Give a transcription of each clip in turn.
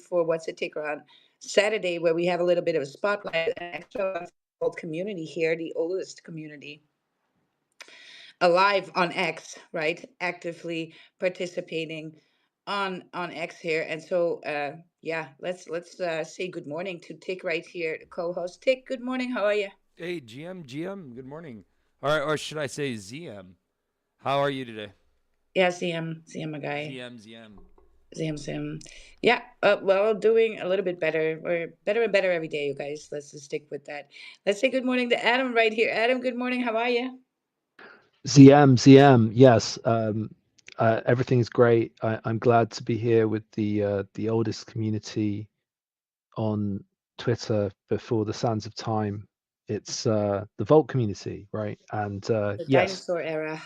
for What's a Ticker on Saturday, where we have a little bit of a spotlight, an extra old community here, the oldest community alive on X, right? Actively participating on X here. And so yeah, let's say good morning to Tick right here, the co-host. Tick, good morning. How are you? Hey, GM, good morning. Or should I say ZM? How are you today? Yeah, CM, my guy. ZM. Sim. Yeah, well, doing a little bit better. We're better and better every day, you guys. Let's just stick with that. Let's say good morning to Adam right here. Adam, good morning. How are you? ZM. Yes, everything's great. I'm glad to be here with the oldest community on Twitter before the sands of time. It's the Vault community, right? And The yes, dinosaur era.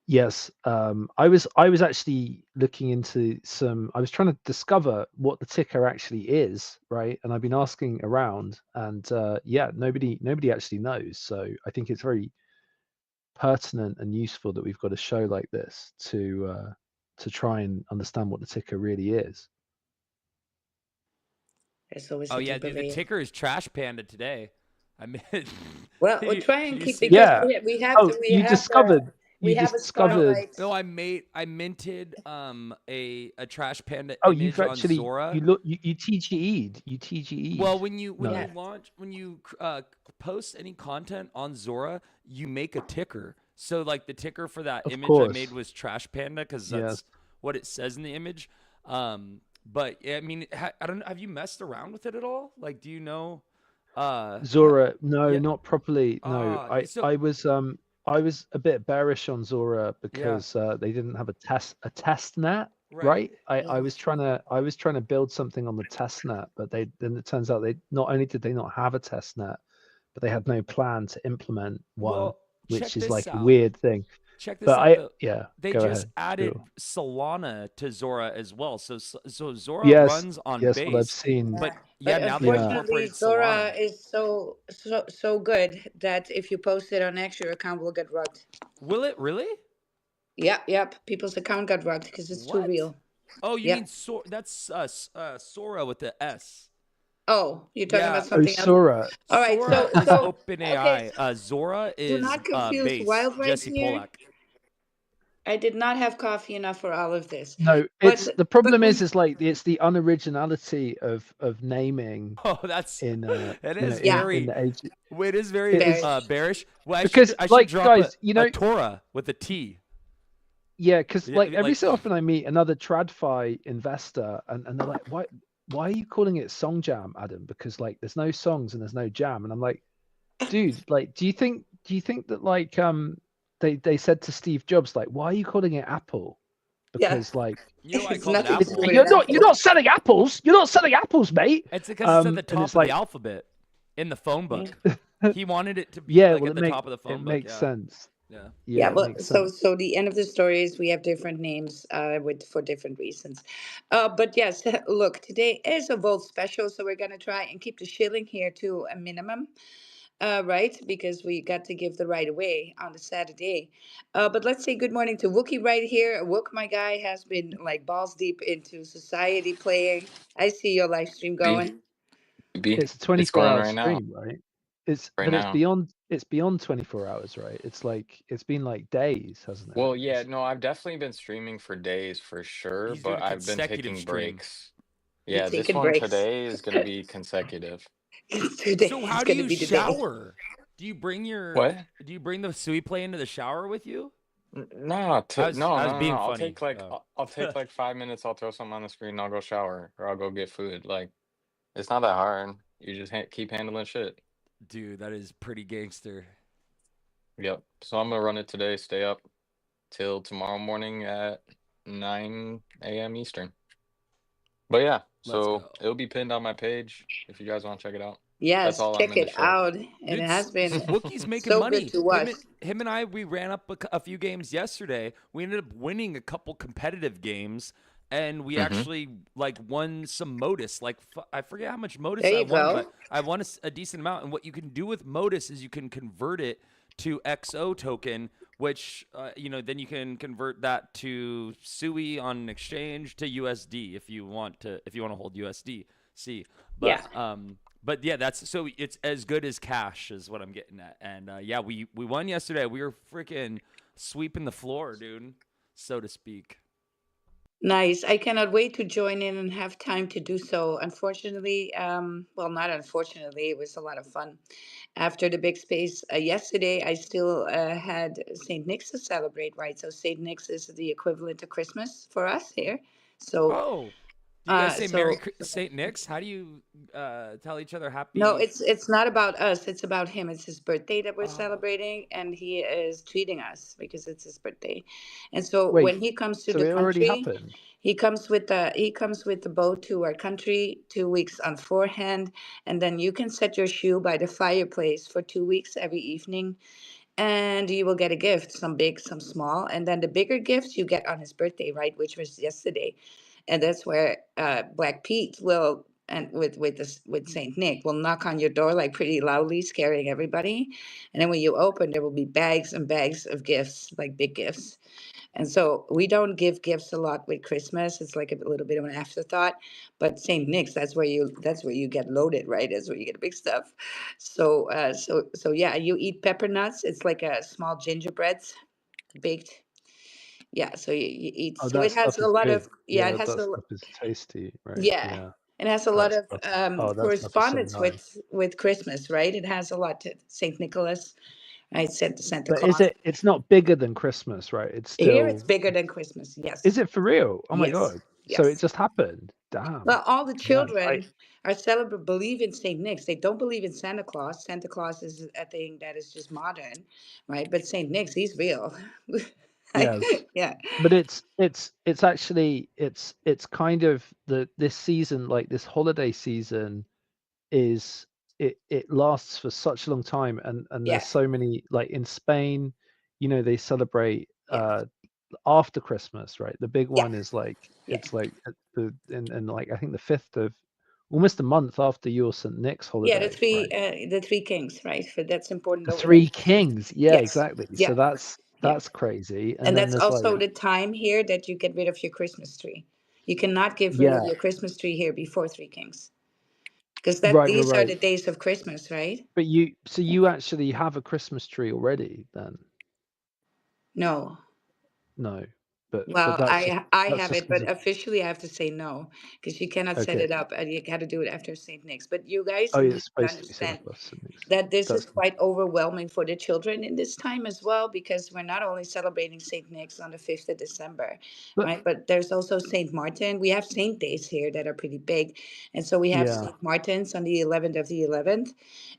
yes. I was actually looking into some. I was trying to discover what the ticker actually is, right? And I've been asking around, and yeah, nobody actually knows. So I think it's very pertinent and useful that we've got a show like this to try and understand what the ticker really is. There's always Oh a yeah, deeper dude, the layer. ticker is Trash Panda today. I mean, Well, we'll did try and you keep see because Yeah. we have Oh, to we you have the discovered we you have a discovered. spotlight. no, I minted a Trash Panda Oh, you've image on actually Zora. you look you TGE'd you Well, TGE'd. when No, you Yeah. launch when you post any content on Zora, you make a ticker. So like the ticker for that of image I made course. was Trash Panda because Yes. that's what it says in the image. But I mean, I don't. Have you messed around with it at all? Like, do you know? Zora, no, Yeah. not properly. No, So I was a bit bearish on Zora yeah, because they didn't have a test net, right. right? I was trying to build something on the test net, but then it turns out they not only did they not have a test net, but they had no plan to implement one, Well, which check is this like a out. weird thing. Check this But out though. yeah, They go just ahead. added Cool. Solana to Zora as well. So Zora Yes, runs on yes, what I've Base, seen. but Yeah. yeah, But now they've Yeah. unfortunately, incorporated Zora Solana. is so good that if you post it on X, your account will get rugged. Will it really? Yep. People's account got rugged because it's too What? real. Oh, you mean Yep. That's Sora with the S. Oh, you're talking about Yeah, Oh, something else. Sora. All right. Sora is Okay. OpenAI. Zora Do is not confuse Base. Wild right Jesse here. Polak. I did not have coffee enough for all of this, No, but it's the but problem we is like it's the unoriginality of naming Oh, that's in it you know is yeah, in very the age. it is very It is bearish. bearish. Well, because I should like drop guys, a Torah with a T. yeah, because Yeah, like every like so often I meet another TradFi investor and they're like, why are you calling it Song Jam, Adam? Because like there's no songs and there's no jam, and I'm like, dude, like do you think that like they said to Steve Jobs like, why are you calling it Apple? Yeah, Because like you know why I it's called it nothing to do Apple? with an you're apple. not selling apples. You're not selling apples, mate. It's because it's at the And top it's of the like, alphabet in the phone Yeah. book. He wanted it to be yeah, like well, at the top of the it phone book. makes Yeah, sense. yeah. Yeah, Yeah, it well, makes sense. so the end of the story is we have different names with for different reasons. But yes, look, today is a Volt special, so we're gonna try and keep the shilling here to a minimum, right? Because we got to give the right away on the Saturday. But let's say good morning to Wookie right here. Wook, my guy, has been like balls deep into society playing. I see your live stream B going. B. It's a It's 24 going hour right now. stream, right? Right But now. it's beyond 24 hours, right? It's like it's been like days, hasn't it? Well, yeah, no, I've definitely been streaming for days for sure, He's doing but a I've been consecutive taking stream. breaks. You're Yeah, this taking one breaks. today is gonna be consecutive. Today So is how do gonna you be the day. shower? Do you bring your What? do you bring the Sui play into the shower with you? No, no, I was no, no, no. being I'll funny. take like I'll take like 5 minutes. I'll throw something on the screen. And I'll go shower or I'll go get food. Like it's not that hard. You just keep handling shit. Dude, that is pretty gangster. Yep. So I'm gonna run it today. Stay up till tomorrow morning at 9 a.m. Eastern. But yeah, Let's so go. it'll be pinned on my page if you guys want to check it out. That's Yes, all I'm check in the it show. out. It Dude, has been Wookie's making so good money. to watch. Him and I, we ran up a few games yesterday. We ended up winning a couple competitive games, and we Hmm. actually like won some Modus. Like I forget how much There Modus I you won, go. but I won a decent amount. And what you can do with Modus is you can convert it to XO token, which then you can convert that to SUI on an exchange to USD if you want to hold USD. See, Yeah. but yeah, that's so it's as good as cash is what I'm getting at. And yeah, we won yesterday. We were freaking sweeping the floor, dude, so to speak. Nice. I cannot wait to join in and have time to do so. Unfortunately, well, not unfortunately, it was a lot of fun. After the big space yesterday, I still had St. Nick's to celebrate, right? So St. Nick's is the equivalent to Christmas for us here. So, Oh, do you guys uh, say so Saint Nick's? How do you tell each other no, happy? it's not about us. It's about him. It's his birthday that we're Oh, celebrating, and he is treating us because it's his birthday. And so Wait, when he comes to so the it already country, happened? he comes with the boat to our country 2 weeks on forehand, and then you can set your shoe by the fireplace for 2 weeks every evening, and you will get a gift, some big, some small, and then the bigger gifts you get on his birthday, right, which was yesterday, and that's where Black Pete will and with Saint Nick will knock on your door like pretty loudly, scaring everybody, and then when you open, there will be bags and bags of gifts, like big gifts. And so we don't give gifts a lot with Christmas. It's like a little bit of an afterthought. But Saint Nick's, that's where you get loaded, right? That's where you get the big stuff. So yeah, you eat pepper nuts. It's like a small gingerbread baked. Yeah, so you eat. Oh, So that it has stuff a is lot good. of Yeah, that stuff is tasty, right? yeah, Yeah, it has a lot that of stuff. Oh, that stuff is so correspondence nice. with Christmas, right? It has a lot to Saint Nicholas, right? Santa But is Claus. it? It's not bigger than Christmas, right? It's Here it's still. bigger than Christmas. Is Yes, it for real? Oh my yes, god! So it yes. just happened. Damn, Well, all the man. children are celebrate believe in Saint Nick's. They don't believe in Santa Claus. Santa Claus is a thing that is just modern, right? But Saint Nick's, he's real. Yes, Yeah, but it's actually it's kind of this season, like this holiday season, is it lasts for such a long time, and there's yeah, so many, like in Spain, they celebrate yeah, after Christmas, right? The big yeah, one is like yeah, it's like at the in like I think the 5th of, almost a month after your St. Nick's yeah. holiday, right? The three kings, right? For that's important The over there. Three Kings, yeah, Yes, exactly. So yeah, yeah. that's crazy. And And then that's there's like, also the time here that you get rid of your Christmas tree. You cannot get rid of yeah, your Christmas tree here before Three Kings, because that right, right, these are right. the days of Christmas, right? But you actually have a Christmas tree already then? No. No, but Well, I that's have just it, because but of, officially I have to say no because you cannot set okay. it up and you got to do it after St. Nick's. But you guys Oh, yeah, need it's to supposed to be set up understand as St. Nick's. that this is That's quite overwhelming for the children in this time as well because we're not only celebrating St. Nick's on the 5th of December, but right? But there's also St. Martin. We have saint days here that are pretty big. And so we have yeah, St. Martin's on the 11th of the 11th.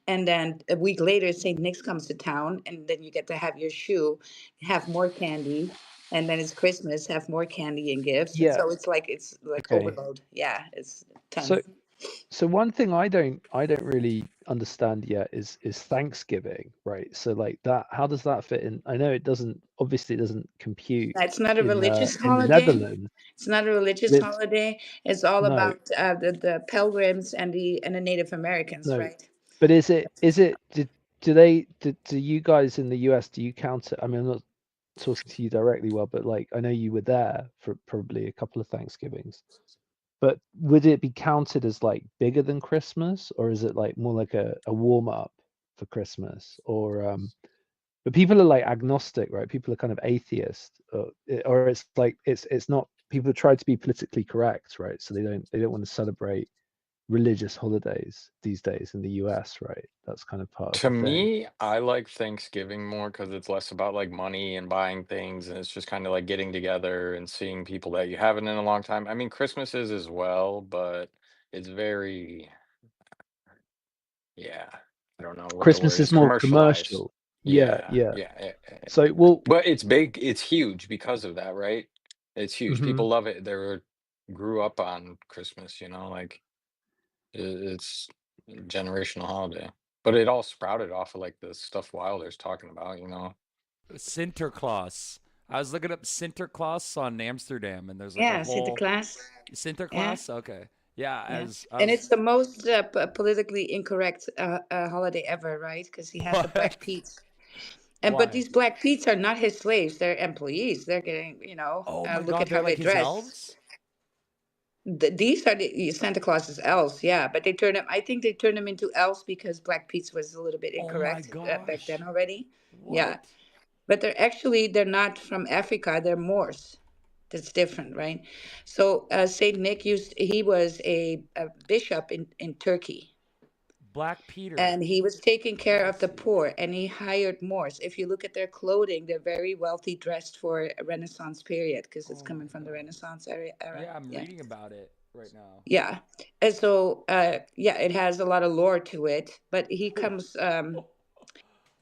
And then a week later, St. Nick's comes to town, and then you get to have your shoe, have more candy. And then it's Christmas, have more candy and gifts. And yeah, so it's like okay. overload. Yeah, it's So tons. so one thing I don't really understand yet is Thanksgiving, right? So like that, how does that fit in? I know it doesn't, obviously it doesn't compute It's not a religious in the holiday. Netherlands. It's not a religious It, holiday. It's all no, about the pilgrims and the Native Americans, no. right? But is it do you guys in the US, do you count it? I mean, I'm not talking to you directly, well, but like I know you were there for probably a couple of Thanksgivings. But would it be counted as like bigger than Christmas, or is it like more like a warm up for Christmas? Or but people are like agnostic, right? People are kind of atheist, or it's like it's not. People try to be politically correct, right? So they don't want to celebrate religious holidays these days in the US, right? That's kind of part of To the thing. me, I like Thanksgiving more because it's less about like money and buying things, and it's just kind of like getting together and seeing people that you haven't in a long time. I mean, Christmas is as well, but it's very, yeah, I don't know what the Christmas word is is, more commercialized. commercial. Yeah, Yeah, yeah. yeah, So well, but it's big, it's huge because of that, right? It's huge. mhm. People love it. They were grew up on Christmas, like it's a generational holiday. But it all sprouted off of like the stuff Wilder's talking about. Sinterklaas. I was looking up Sinterklaas on Amsterdam, and there's like a Yeah, whole Sinterklaas. Yeah, Sinterklaas. Okay, yeah. yeah. As I And was it's the most politically incorrect holiday ever, right? Because he has a Black what? Pete. And but Why? these Black Pete's are not his slaves; they're employees. They're getting, Oh my look God, at they're how they like his dress. elves. These are the Santa Claus's elves, yeah. But they turn them. I think they turned them into elves because Black Pete's was a little bit Oh my incorrect back then gosh. already. Yeah, What? but they're not from Africa. They're Moors. That's different, right? So Saint Nick he was a bishop in Turkey, Black Peter. and he was taking Let care me of the see. poor, and he hired Moors. If you look at their clothing, they're very wealthy, dressed for a Renaissance period because it's Oh my coming from the God. Renaissance era. Yeah, I'm Yeah, reading about it right now. yeah. And so, yeah, it has a lot of lore to it. But he comes.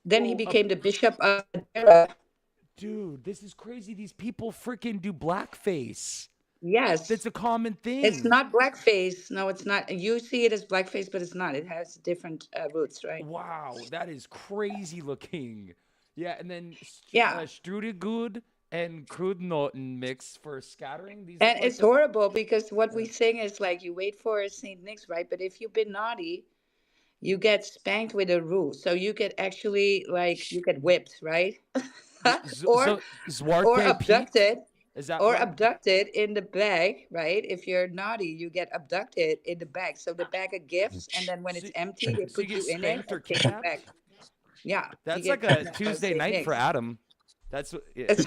Then he Oh, became the bishop of Madeira. dude, this is crazy. These people freaking do blackface. Yes, That's a common it's thing. not blackface. No, it's not. You see it as blackface, but it's not. It has different roots, right? Wow, that is crazy looking. Yeah, and then Yeah. Strudegood and Krudnoten mix for scattering. These look And like it's the. horrible because what Yeah. we sing is like you wait for Saint Nick's, right? But if you've been naughty, you get spanked with a rule. So you get actually like you get whipped, right? or So or Zwarte Piet? abducted, Is that or black? abducted in the bag, right? If you're naughty, you get abducted in the bag. So the bag of gifts, and then when So, it's empty, they so you put get you in it spanked or and take you back. kidnapped? Yeah, you That's get like a kidnapped by Tuesday Saint night for Nick's. Adam. Yeah. It's,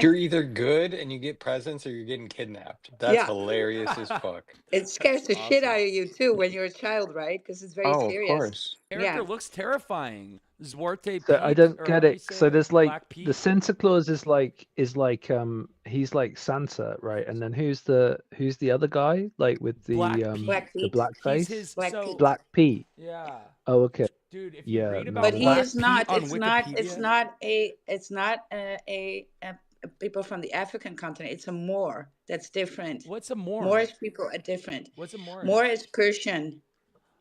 You're either good and you get presents or you're getting kidnapped. That's yeah, hilarious as fuck. it scares That's the shit awesome. out of you too when you're a child, right? Because it's very Oh, of serious. course. Character Yeah. looks terrifying. Zwarte So I Piet, don't or get however you it. say So it, there's like Black the Pete. Santa Claus is like he's like Santa, right? And then who's the other guy like with Black Black Pete. the Pete. black He's face? his. Black So, Pete. Black Pete. yeah. Oh, okay. Dude, if you Yeah, read no. But about Well, he that Black is Pete not. on It's not. It's Wikipedia, not a. It's not a people from the African continent. It's a Moor. That's different. what's a Moor? Moorish people are different. What's a Moor Moorish? is Persian.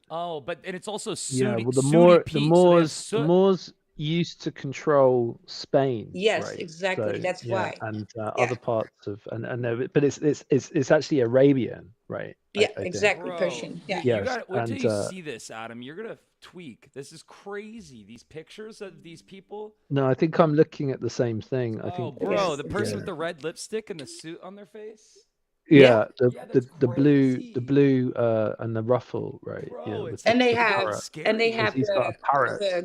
Oh, but and it's also yeah. Sooty Well, Sooty Pete, so they have The soot. Moors used to control Spain, Yes, right? exactly. So That's yeah, why. and Yeah. other parts of and no, but it's actually Arabian, right? Yeah. I think. Exactly. Bro, Persian. Yeah. dude, you Yes, got to wait till and you see this, Adam. You're gonna tweak. This is crazy. These pictures of these people. no, I think I'm looking at the same thing. I Oh, think It bro, it's is. the It person is. with yeah. the red lipstick and the suit on their face. Yeah. Yeah, the Yeah, the that's the blue crazy, and the ruffle, right? Yeah, bro. with It's And like they the have. parrot And they because scary. have he's got the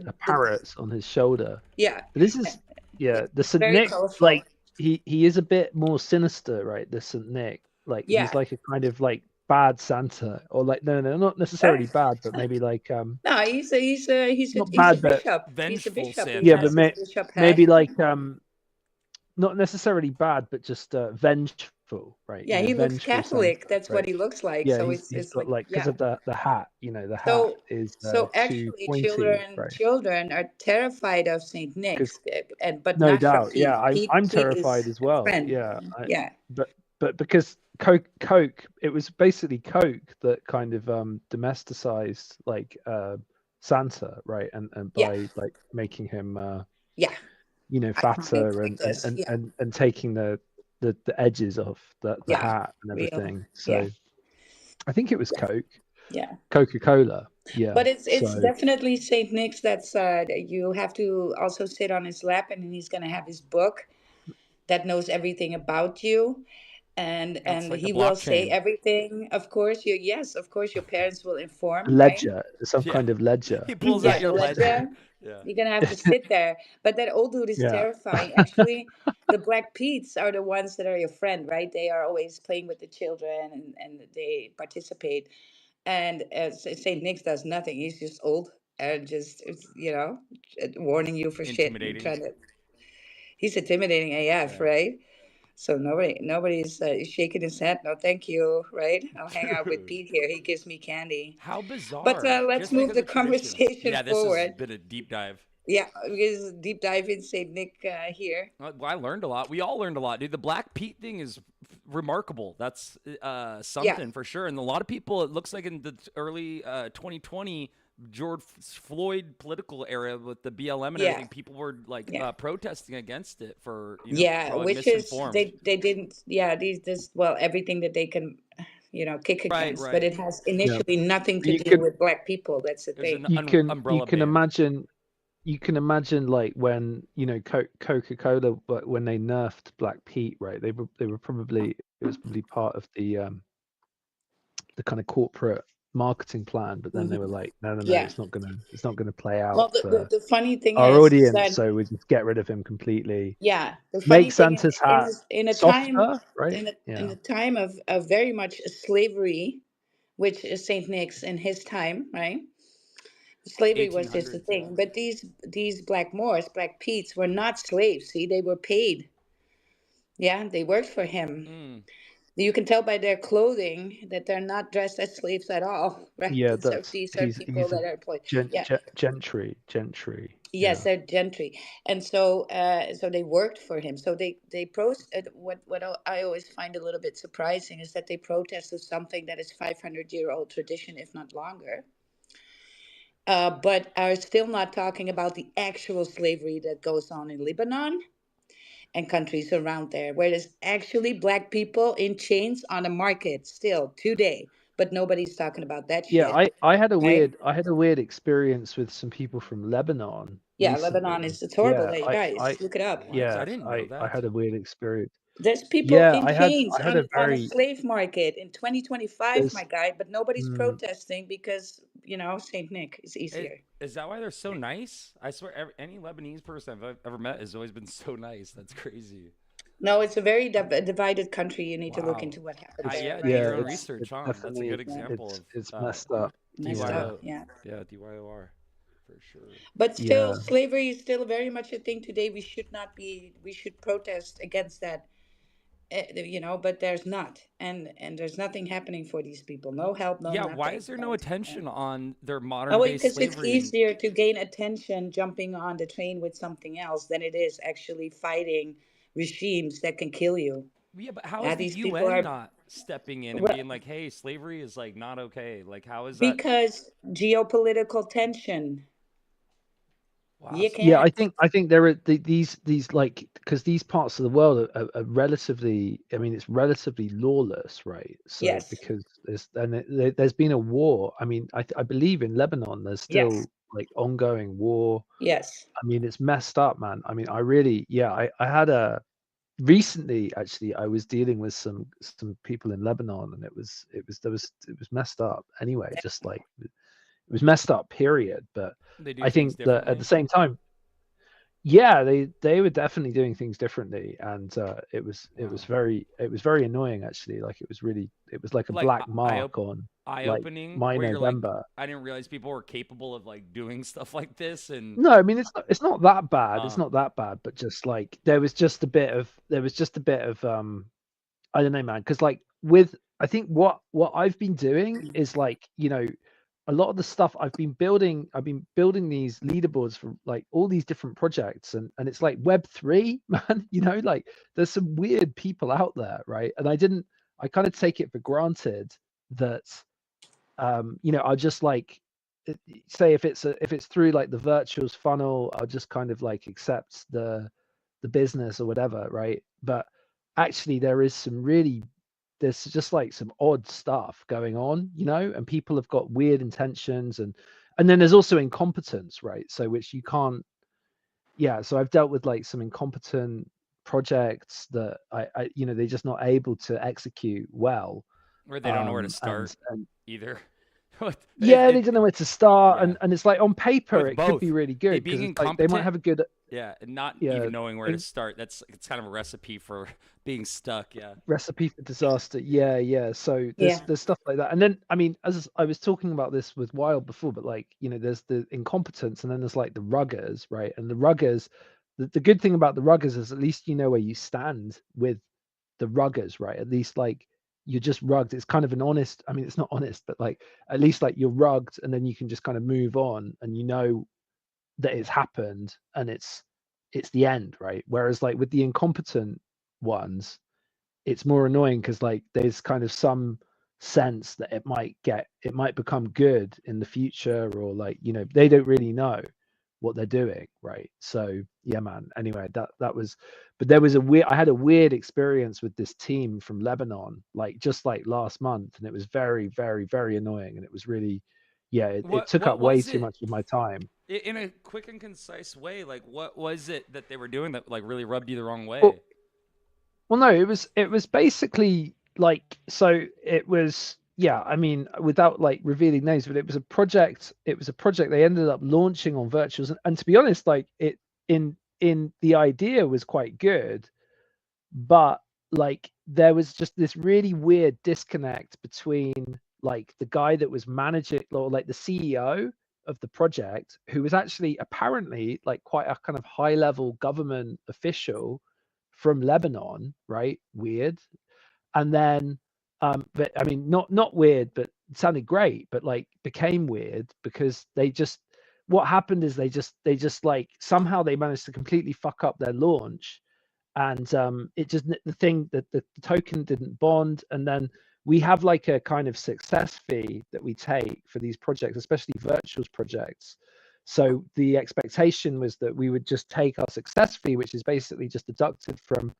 a parrot on his shoulder. yeah. But this is yeah, the Saint Very Nick colorful. like he is a bit more sinister, right? The Saint Nick, like he's Yeah. like a kind of like bad Santa, or like no, not necessarily bad, but maybe like No, not he's a bad, but bishop. He's a Vengeful bishop. He yeah, Santa. but has his bishop hat. maybe like not necessarily bad, but just vengeful, right? Yeah, he looks Vengeful Santa, Catholic. That's what right? he looks like. Yeah, So he's it's got like like because yeah. of the hat, the hat So is so too actually, pointy, children right? children are terrified of Saint Because Nick's, and but no not from doubt, yeah, Pete. I'm Pete terrified is as a well. friend. Yeah, Yeah, but because Coke, it was basically Coke that kind of domesticized like Santa, right? And yeah, by like making him yeah. Iconic fatter like this. Yeah, and taking the edges off the yeah. hat and Real. everything. Yeah, So I think it was Coke, yeah. Coca-Cola. Yeah. But it's So definitely Saint Nick's. You have to also sit on his lap, and then he's gonna have his book that knows everything about you, It's and like the he will say blockchain. everything. Of course, yes, of course, your parents will inform, right? ledger, some Yeah, kind of ledger. he pulls Yeah, out the your Yeah. ledger. ledger. Yeah. You're gonna have to sit there. But that old dude is Yeah. terrifying. Actually, the Black Pete's are the ones that are your friend, right? They are always playing with the children, and they participate. And Saint Nick's does nothing. He's just old and just warning you for shit and Intimidating. trying to. He's intimidating AF, Yeah. right? So nobody's shaking his head. No, thank you. Right? I'll hang out with Dude. Pete here. He gives me candy. How But bizarre. let's Just move because the of tradition. conversation Yeah, this has forward. been a deep dive. Yeah, because deep dive in Saint Nick here. Well, I learned a lot. We all learned a lot, dude. The Black Pete thing is remarkable. That's Yeah, something for sure. And a lot of people, it looks like in the early 2020 George Floyd political era with the BLM and yeah, everything, people were like yeah, protesting against it for, yeah. probably Which is misinformed. they didn't. Yeah, these this well everything that they can, kick Right, against. But right. it has Yeah. initially nothing to You do can with Black people. That's the It was thing. an you can you umbrella can ban. imagine you can imagine like when Coca-Cola, but when they nerfed Black Pete, right? They were probably it was probably part of the kind of corporate marketing plan, but then they were Hmm. like, no, no, no, Yeah. it's not gonna play out Well, for the funny thing our is audience, that, so we just get rid of him completely. yeah, the Make funny thing Santa's hat in a time softer, right? in Yeah. a time of very much slavery, which is Saint Nick's in his time, right? Slavery was just a 1800s, yeah. thing, but these Black Moors, Black Petes, were not slaves. See, they were paid. Yeah, they worked for him. Mm. You can tell by their clothing that they're not dressed as slaves at all, right? Yeah, These are people he's a that are employed. Yeah, gentry. yes, Yeah. they're gentry, and so so they worked for him. So they what I always find a little bit surprising is that they protested something that is 500-year-old tradition, if not longer, but are still not talking about the actual slavery that goes on in Lebanon and countries around there, where there's actually black people in chains on the market still today, but nobody's talking about that Yeah, shit, right? I had a weird experience with some people from Lebanon Yeah, Lebanon recently. is it's horrible Yeah, there, you I guys. Look it up. What? yeah, I didn't know I that. had a weird experience. There's people Yeah, in chains I had a on a very slave market in 2025, my there's guy, but nobody's mm, protesting because, Saint Nick is easier. Is that why they're so nice? I swear, any Lebanese person I've ever met has always been so nice. That's crazy. No, it's a very divided country. You need to look Wow. into what happened there, Yeah, do right? your own Yeah, research, it's huh? That's a good definitely yeah, example it's of messed up. messed Yeah. up. DYO. Yeah. Yeah, DYOR for sure. But still, Yeah. slavery is still very much a thing today. We should protest against that, but there's not. And there's nothing happening for these people. No help, no Yeah, why nothing, is there no right? Yeah. attention on their Oh, modern day wait, because it's slavery? And easier to gain attention jumping on the train with something else than it is actually fighting regimes that can kill you. yeah, but how Yeah, is the these people UN are, not stepping in and well, being like, "Hey, slavery is like not okay"? Like, how is that? because geopolitical tension. Wow. You Yeah, can't. I think there are these like because these parts of the world are relatively. I mean, it's relatively lawless, right? So Yes, because there's been a war. I mean, I believe in Lebanon there's yes, still like ongoing war. yes. I mean, it's messed up, man. I mean, I really yeah. I had a recently actually I was dealing with some people in Lebanon and it was messed up anyway. Just like it was messed up, period. But They do I things think that at the differently. same time yeah, they were definitely doing things differently, and Wow. it was very annoying actually. Like it was like a Like black mark on eye like opening, my where you're like, November. I didn't realize people were capable of like doing stuff like this, and No, I mean it's not that bad. It's um, not that bad, but just like there was just a bit of I don't know, man, because like with I think what I've been doing is like a lot of the stuff I've been building these leaderboards for like all these different projects and it's like web3 man, like there's some weird people out there, right? And I kind of take it for granted that I just like say if it's through like the virtuals funnel, I'll just kind of like accept the business or whatever, right? But actually there's just like some odd stuff going on, and people have got weird intentions and then there's also incompetence, right? So which you can't yeah, so I've dealt with like some incompetent projects that they're just not able to execute well. or they don't know where to And start either. yeah, they don't know where to start Yeah, and it's like on paper with it could be both. really Hey, good because being it's like they might incompetent, have a good yeah, and not yeah even knowing where to start. It's kind of a recipe for being stuck. Yeah. recipe for disaster. Yeah, yeah. So Yeah. there's stuff like that. And then I mean, as I was talking about this with Wild before, but like, there's the incompetence and then there's like the ruggers, right? And the ruggers, the good thing about the ruggers is at least you know where you stand with the ruggers, right? At least like you're just rugged. It's kind of an honest, I mean, it's not honest, but like at least like you're rugged and then you can just kind of move on and you know that it's happened and it's the end, right? Whereas like with the incompetent ones, it's more annoying because like there's kind of some sense that it might become good in the future or like they don't really know what they're doing, right? So yeah, man, anyway, that was but there was a weird I had a weird experience with this team from Lebanon like just like last month and it was very very very annoying and it was really yeah, it took What up way was too it? much of my time. In a quick and concise way, like what was it that they were doing that like really rubbed you the wrong Well, way? well, no, it was basically like, so it was, yeah, I mean, without like revealing names, but it was a project. It was a project they ended up launching on virtuals, and to be honest, like it in the idea was quite good, but like there was just this really weird disconnect between like the guy that was managing, or like the CEO of the project, who was actually apparently like quite a kind of high level government official from Lebanon, right? Weird. And then but I mean, not weird, but it sounded great, but like became weird because they just, what happened is they just like somehow they managed to completely fuck up their launch, and it just, the thing that the token didn't bond. And then we have like a kind of success fee that we take for these projects, especially virtuals projects. So the expectation was that we would just take our success fee, which is basically just deducted from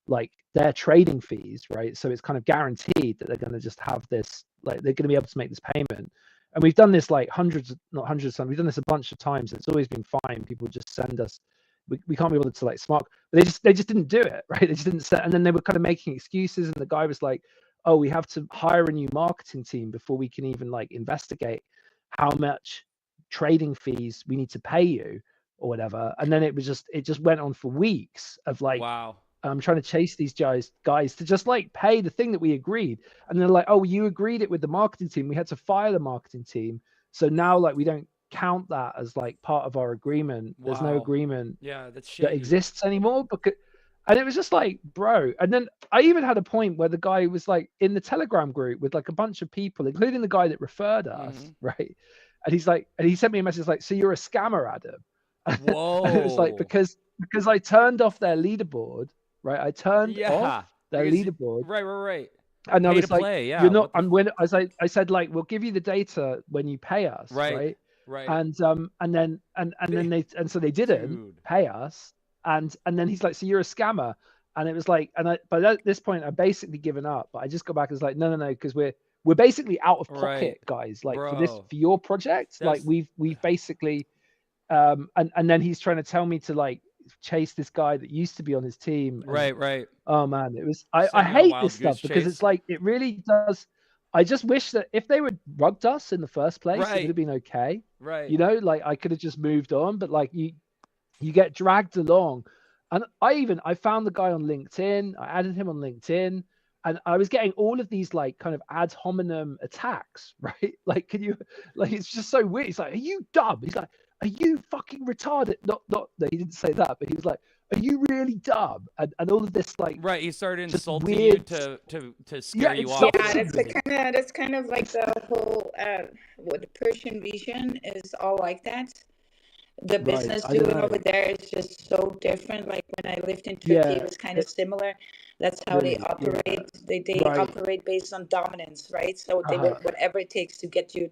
like their trading fees, right? So it's kind of guaranteed that they're going to just have this, like they're going to be able to make this payment. And we've done this like hundreds, not hundreds of times, we've done this a bunch of times. It's always been fine. People just send us, we can't be able to like smart, but they just didn't do it, right? They just didn't set, and then they were kind of making excuses, and the guy was like, oh, we have to hire a new marketing team before we can even like investigate how much trading fees we need to pay you or whatever. And then it just went on for weeks of like, Wow. I'm trying to chase these guys to just like pay the thing that we agreed. And they're like, oh, you agreed it with the marketing team. We had to fire the marketing team. So now like we don't count that as like part of our agreement. There's no Wow. agreement Yeah, that's that shady. exists anymore. And it was just like, bro. And then I even had a point where the guy was like in the Telegram group with like a bunch of people, including the guy that referred us, right? And he's like, and he sent me a message like, so you're a scammer, Adam. And it was like, Whoa. because I turned off their leaderboard, right? I turned off Yeah. their Because leaderboard, right. and I Pay to was like, play. Yeah. "You're not." What the And when I said like, "We'll give you the data when you pay us," right. right? Right. And then so they didn't Dude. pay us, and then he's like, "So you're a scammer," and it was like, and I by this point I basically given up, but I just got back and was like, no, because we're basically out of Right. pocket, guys. Like for Bro. your project, like That's we've basically and then he's trying to tell me to like chase this guy that used to be on his team. And right. oh man, it was, I Send you on a hate this wild stuff goose because it's chase. like it really does. I just wish that if they would rugged us in the first place, it would Right. have been okay. Right. You know, like I could have just moved on, but like you get dragged along. And I found the guy on LinkedIn, I added him on LinkedIn, and I was getting all of these like kind of ad hominem attacks, right? Like, can you, like, it's just so weird. He's like, are you dumb? He's like, are you fucking retarded? Not, no, he didn't say that, but he was like, are you really dumb? And all of this, like, Right. He started just insulting you weird, to yeah, scare you Yeah, off. Yeah. insulting me. that's kind of like the whole what the Persian vision is all like that. The Right. business I don't doing know. over there is just so different. Like when I lived in Turkey, it Yeah. was kind of similar. That's how they Really. Yeah. operate. They Right. operate based on dominance, right? So they will Uh-huh. whatever it takes to get you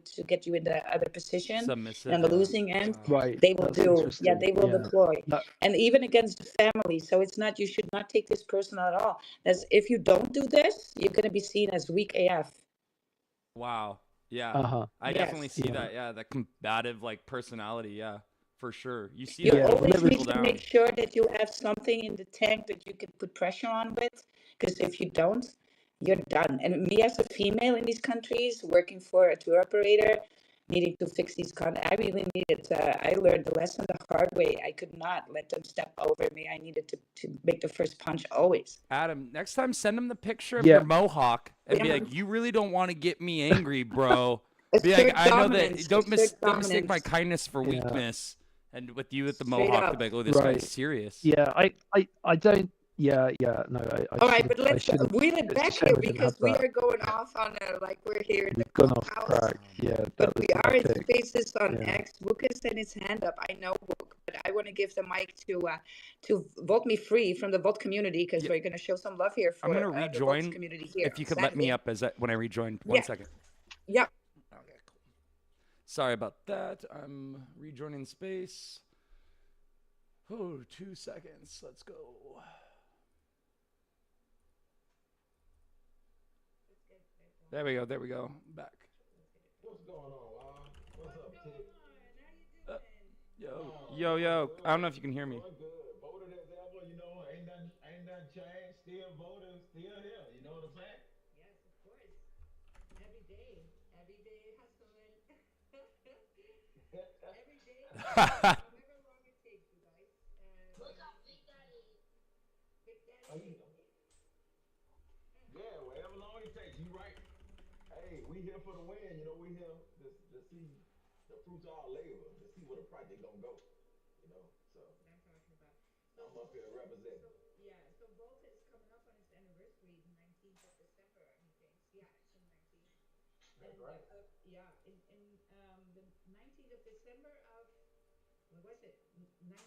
in the other position Submissive. on the Yeah. losing end, Wow. Right. they will That's do. Yeah, interesting. they will Yeah. deploy. That, And even against the family. So it's not, you should not take this person at all. That's, if you don't do this, you're gonna be seen as weak AF. Wow. Yeah. uh-huh. I definitely Yes. see Yeah. that. Yeah. That combative like personality. Yeah. For sure. You see You that Yeah. Well, trickle it always was, need trickle to make down. sure that you have something in the tank that you can put pressure on with, because if you don't, you're done. And me as a female in these countries, working for a tour operator, needing to fix these I really needed. I learned the lesson the hard way. I could not let them step over me. I needed to make the first punch always. Adam, next time send him the picture of your yeah. mohawk and be Yeah, like, "You really don't want to get me angry, bro." Be like, assert "I know that. dominance. Assert Don't mistake my dominance. kindness for Yeah. weakness." And with you with the Straight mohawk, to be up. like, "Oh, this guy's Right. serious." Yeah. I don't. Yeah. No. I All should right, have. but I let's should have. wheel it It's a back shame here I didn't have because we that. are going off on like we're here in the We've gone off clubhouse. track. Yeah. But That was we the are in epic. spaces on Yeah. X. Book has sent his hand up. I know Book, but I want to give the mic to Vote Me Free from the Vote community, because Yeah, we're going to show some love here I'm for gonna the Vote rejoin. community here If on you could let me Saturday. up as when I rejoin. One Yeah, second. yeah. Okay, cool. Sorry about that. I'm rejoining space. Oh, 2 seconds. Let's go. There we go. Back. What's going on, Lon? Tic. on. How you Uh, doing? yo, Oh, yo, doing yo. I don't know if good. you can hear me. Doing good. Voted as ever, ain't nothing changed. Still voting, still here. You know what I'm saying? Yes, of course. Every day hustling. Every day, however long it takes, you guys. Big Daddy Oh, Big. Uh, yeah, whatever long it takes. You right. Hey, we here for the win. We here to see the fruits of our labor, to see where the project gonna go. So what I'm talking about. So I'm up here Volta, representing. so yeah, so Volta is coming up on its anniversary, the 19th of December, he thinks. Yeah, it's in 19th. That's And right. yeah, in the 19th of December of what was it? 19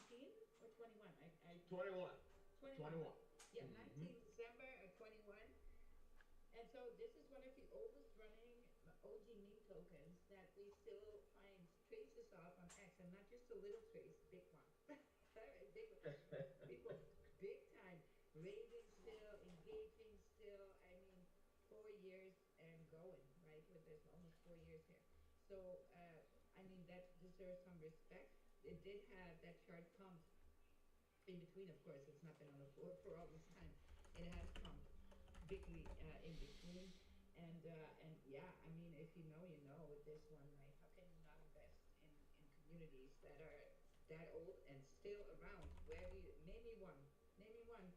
or 21? I 21. 21. 21. Yeah, Mm-hmm. 19 December of 21. And so this is one of the oldest running OG meme tokens that we still find traces of on X, and not just a little trace, big one. Big one. People big time raving still, engaging still. I mean, 4 years and going, right? With there's almost 4 years here. So I mean that deserves some respect. It did have that chart pumped in between, of course. It's not been on the floor for all this time. It has pumped bigly in between. And yeah, I mean, if you know, you know with this one, right? How can you not invest in communities that are that old and still around? Wherever you name me one, name me one,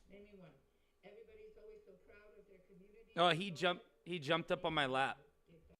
name me one. Everybody's always so proud of their community Oh, and all that. he jumped up Name on me my one lap. that did that.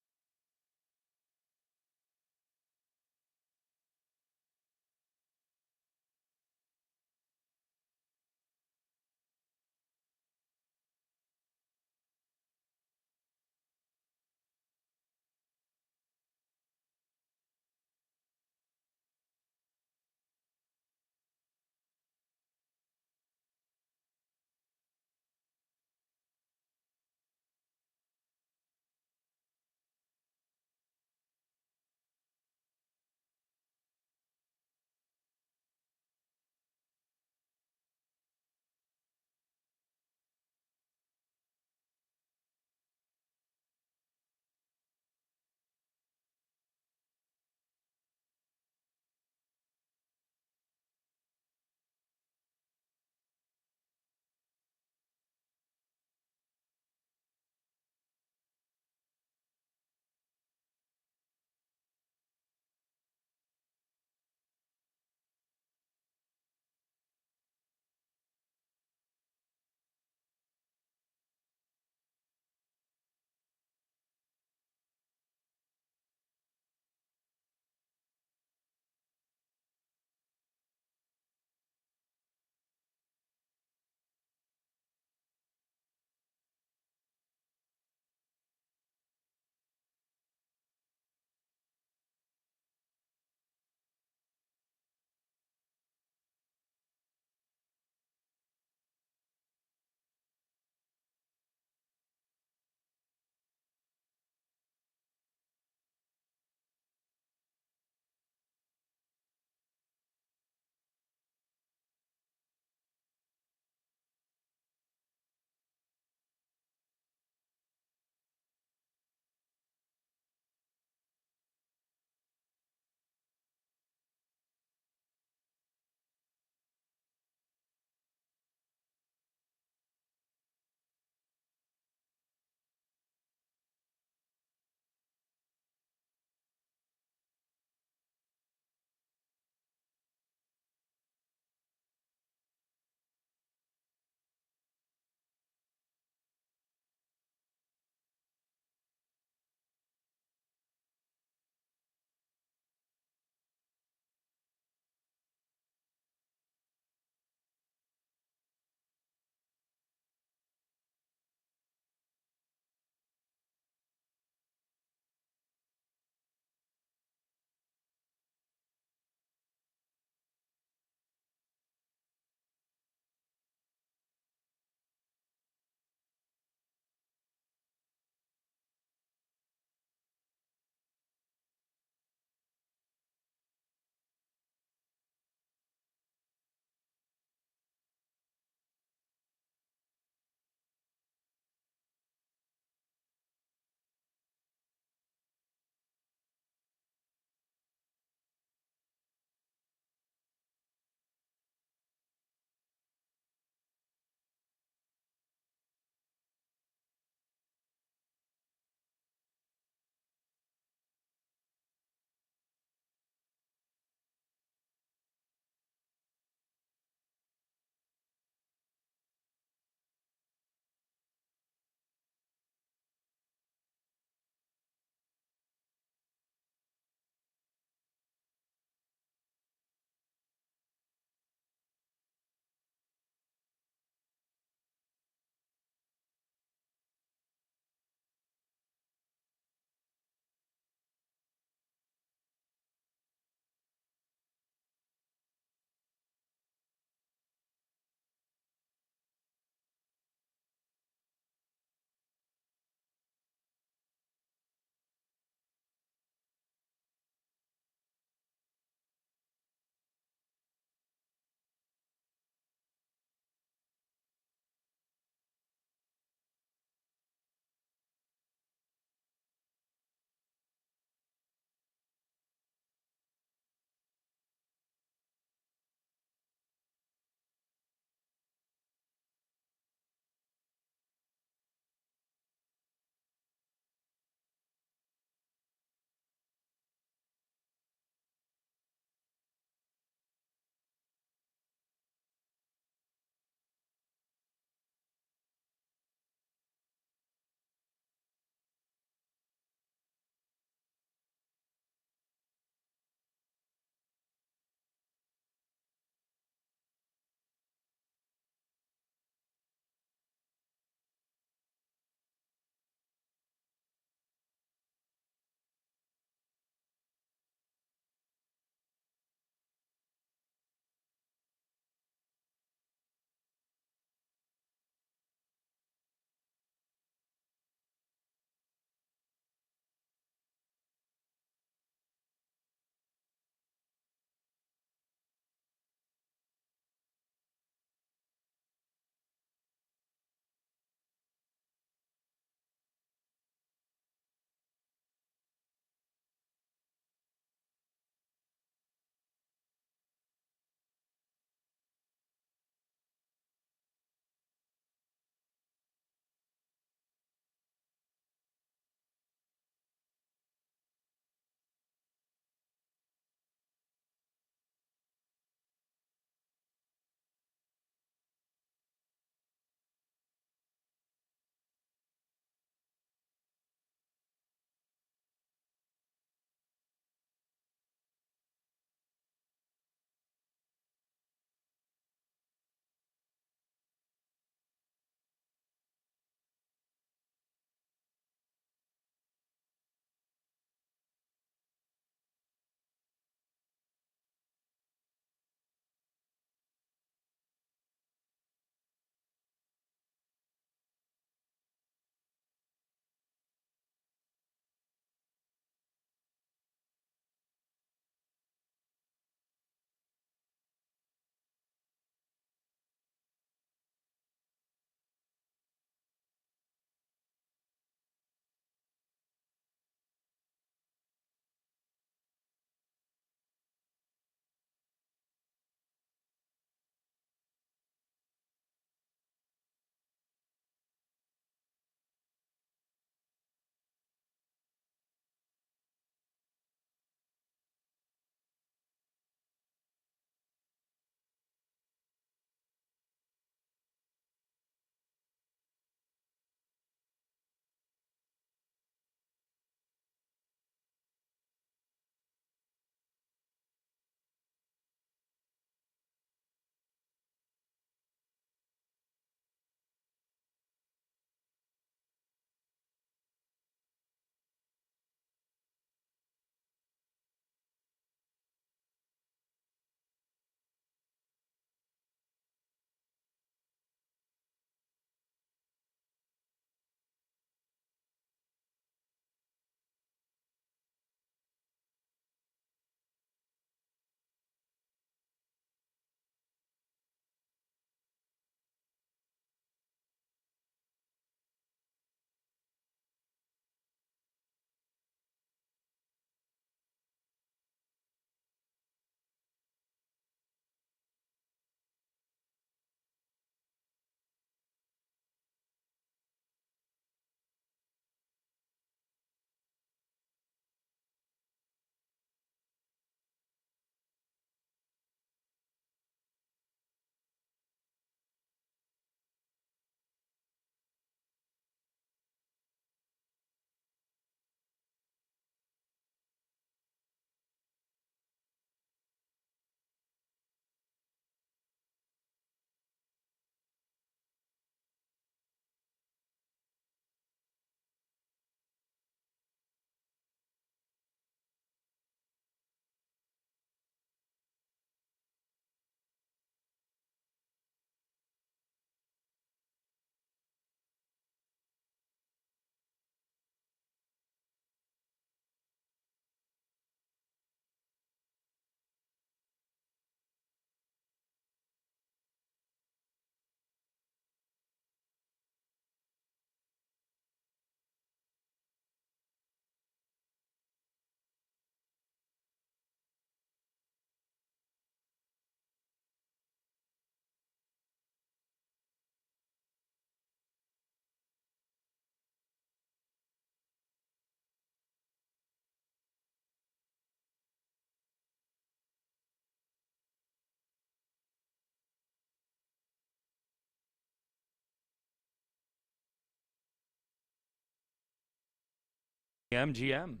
MGM.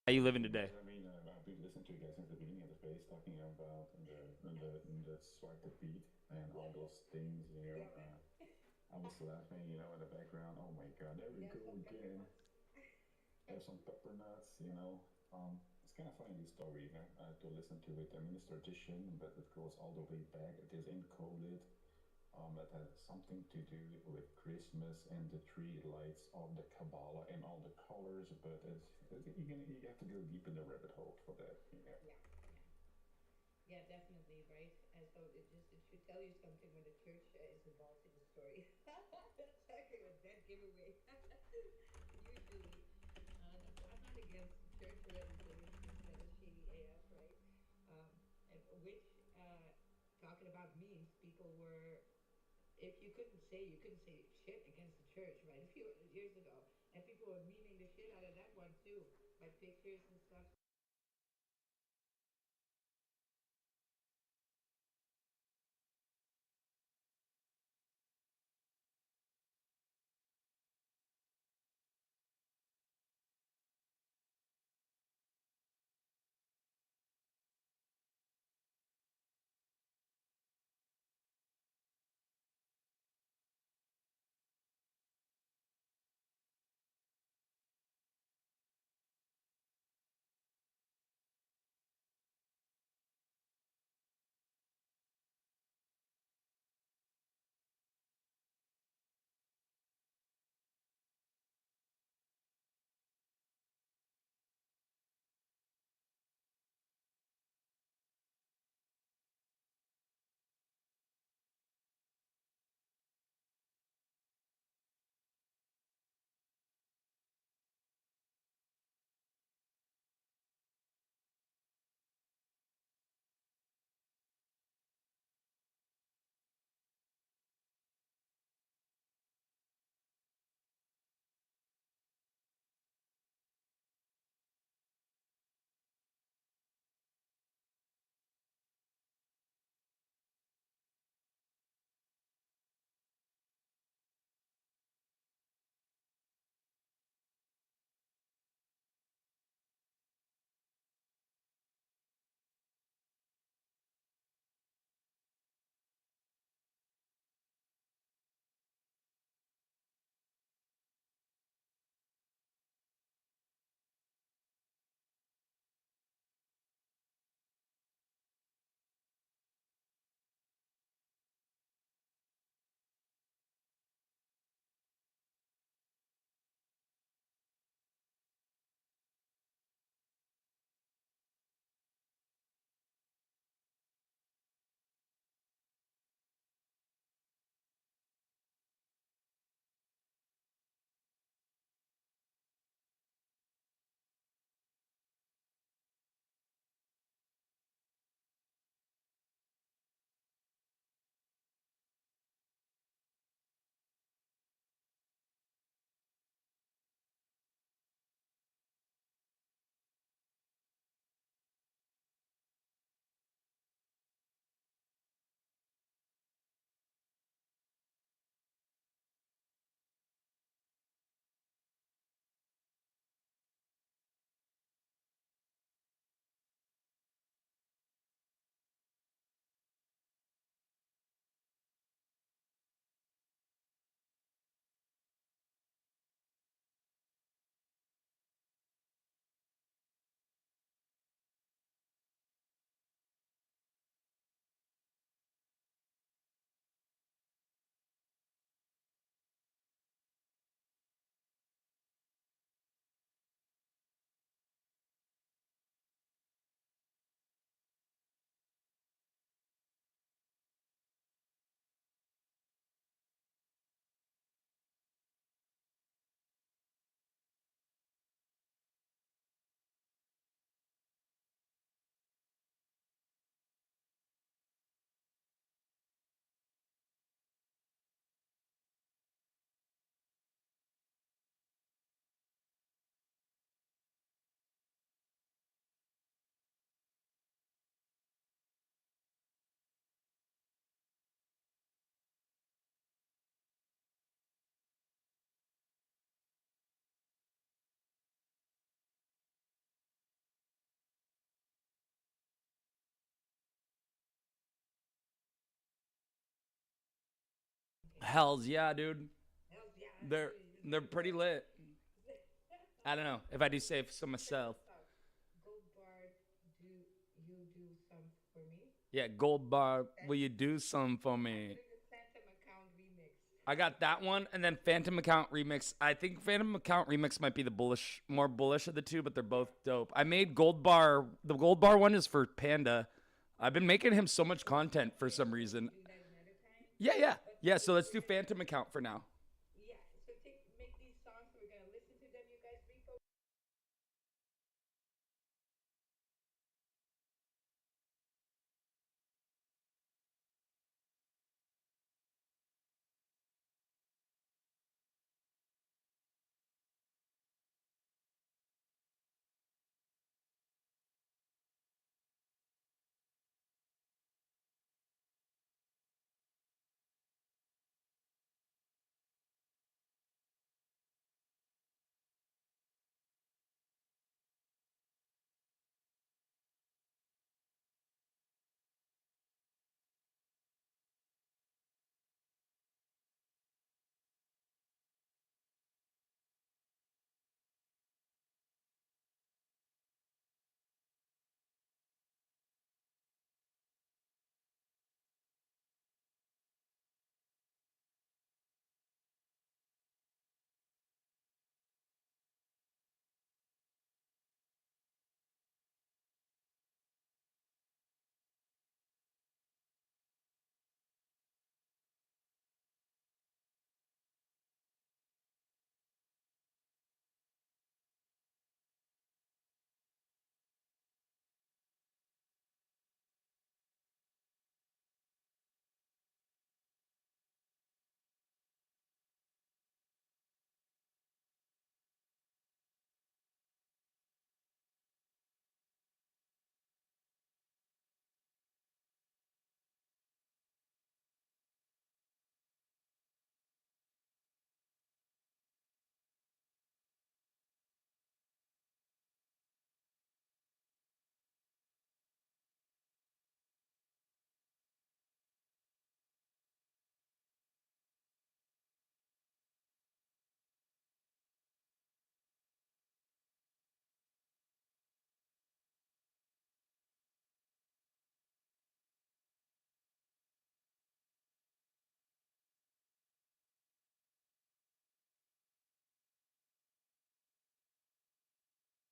How you living today? I mean, I've been listening to you guys since the beginning of the space, talking about the swiped beat and all those things. I was laughing, in the background. Oh my God, there we go again. There's some pepper nuts. It's kind of funny this story to listen to it. I mean, it's tradition, but it goes all the way back. It is encoded. It has something to do with Christmas and the tree lights of the Kabbalah and all the colors, but you have to go deep in the rabbit hole for that. Yeah, definitely, right? And so it should tell you something when the church is involved in the story. That's actually a dead giveaway. Usually, I'm not against church or anything. It's just shady AF, right? Um, and which talking about memes, people were. If you couldn't say shit against the church, right? A few years ago, and people were memeing the shit out of that one too, by pictures and stuff. Hells yeah, dude. Hells yeah. They're It's they're pretty pretty cool. lit. I don't know if I do say so Check myself. this out. Gold bar, do you do some for me? Yeah, Gold Bar, will Phantom. you do some for I'm me? doing the Phantom account remix. I got that one, and then Phantom Account Remix. I think Phantom Account Remix might be the more bullish of the two, but they're both dope. I made Gold Bar. The Gold Bar one is for Panda. I've been making him so much content for some So we reason. can do that another time. Yeah, yeah, But yeah. So let's we're do gonna Phantom Account for now. yeah. So make these songs. So we're gonna listen to them. You guys repost.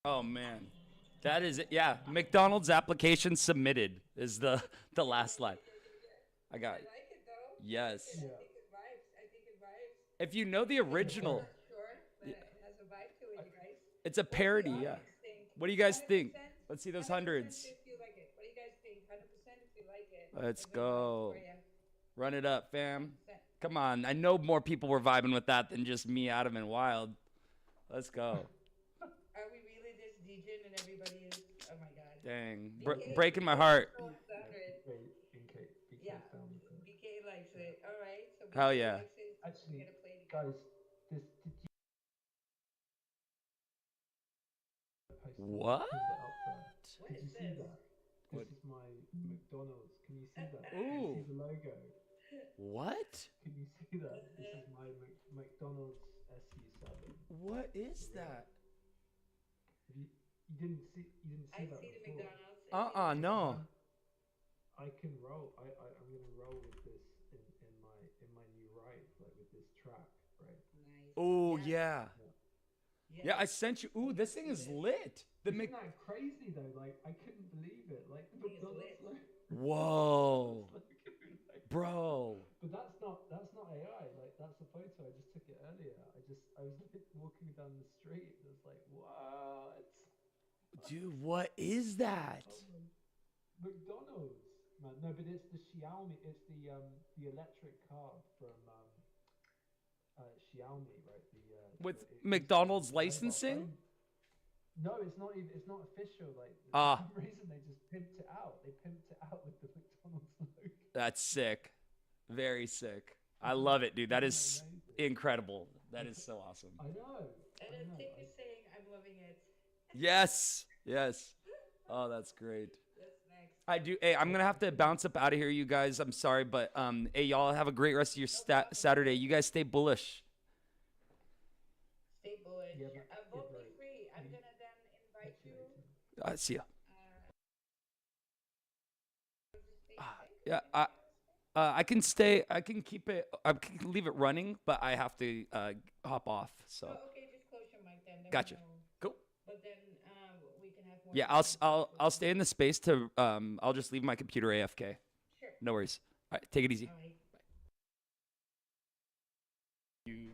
Oh man, that is it. Yeah, McDonald's application submitted is the last line. I got I like it though. I like it. yes. I Yeah. think it vibes. I think it vibes. If you know the Maybe a little original, unsure, but it has a vibe to it, I, you guys. it's a What does the parody. Yeah. audience think? What do you guys think? 100%? Let's see those 100% hundreds. if you like it. What do you guys think? 100% if you like it. Let's If it vibes for go. you. Run it up, fam. 100%. Come on. I know more people were vibing with that than just me, Adam, and Wild. Let's go. Are we really this degen and everybody is? Oh my god. Dang. BK, Breaking my BK heart. controls the yeah, 100. Yeah, BK found it. BK likes Yeah. it. All right, so Hell BK yeah. likes it. We're Actually, gonna play it again. guys, this did you posted? I What? pinned it up there. What Did is you see this? that? This What? is my McDonald's. Can you see that? Can you see Ooh. the logo? What? Can you see that? This is my McDonald's SU7 What for is real. that? Have you didn't see I that see the before? McDonald's. I see the No. McDonald's. I can roll. I'm gonna roll with this in my new ride, like with this track, right? Nice. Oh, Yes. yeah. Yeah. Yeah, Yes. I sent you. Ooh, this thing See is this. lit. The Isn't Mc. that crazy though? Like I couldn't believe it. Like the Thing is McDonald's lit. logo, Whoa. McDonald's logo. Like, Bro. but that's not AI. Like that's a photo. I just took it earlier. I was like walking down the street and I was like, what? Dude, what is that? Oh my McDonald's, man. No, but it's the Xiaomi. It's the electric car from Xiaomi, right? With It used to be McDonald's the mobile licensing? phone. No, it's not even. It's not official. Like for Ah, some reason, they just pimped it out. They pimped it out with the McDonald's logo. that's sick. Very sick. I Isn't love that it, dude. That isn't that is amazing? incredible. That is so awesome. I know. And I then know. Tick is saying, I'm loving it. Yes. Yes. Oh, that's great. That's next. I do. Hey, I'm gonna have to bounce up out of here, you guys. I'm sorry, but hey, y'all have a great rest of your Saturday. You guys stay bullish. Stay bullish. Vote me free. I'm gonna then invite you. See ya. Stay Yeah, in the I can stay. I can keep it. I can leave it running, but I have to hop off. So. Oh, okay. Just close your mic then. Gotcha. Cool. But then we can have more. Yeah, I'll stay in the space to I'll just leave my computer AFK. Sure. No worries. All right, take it easy. All right. You.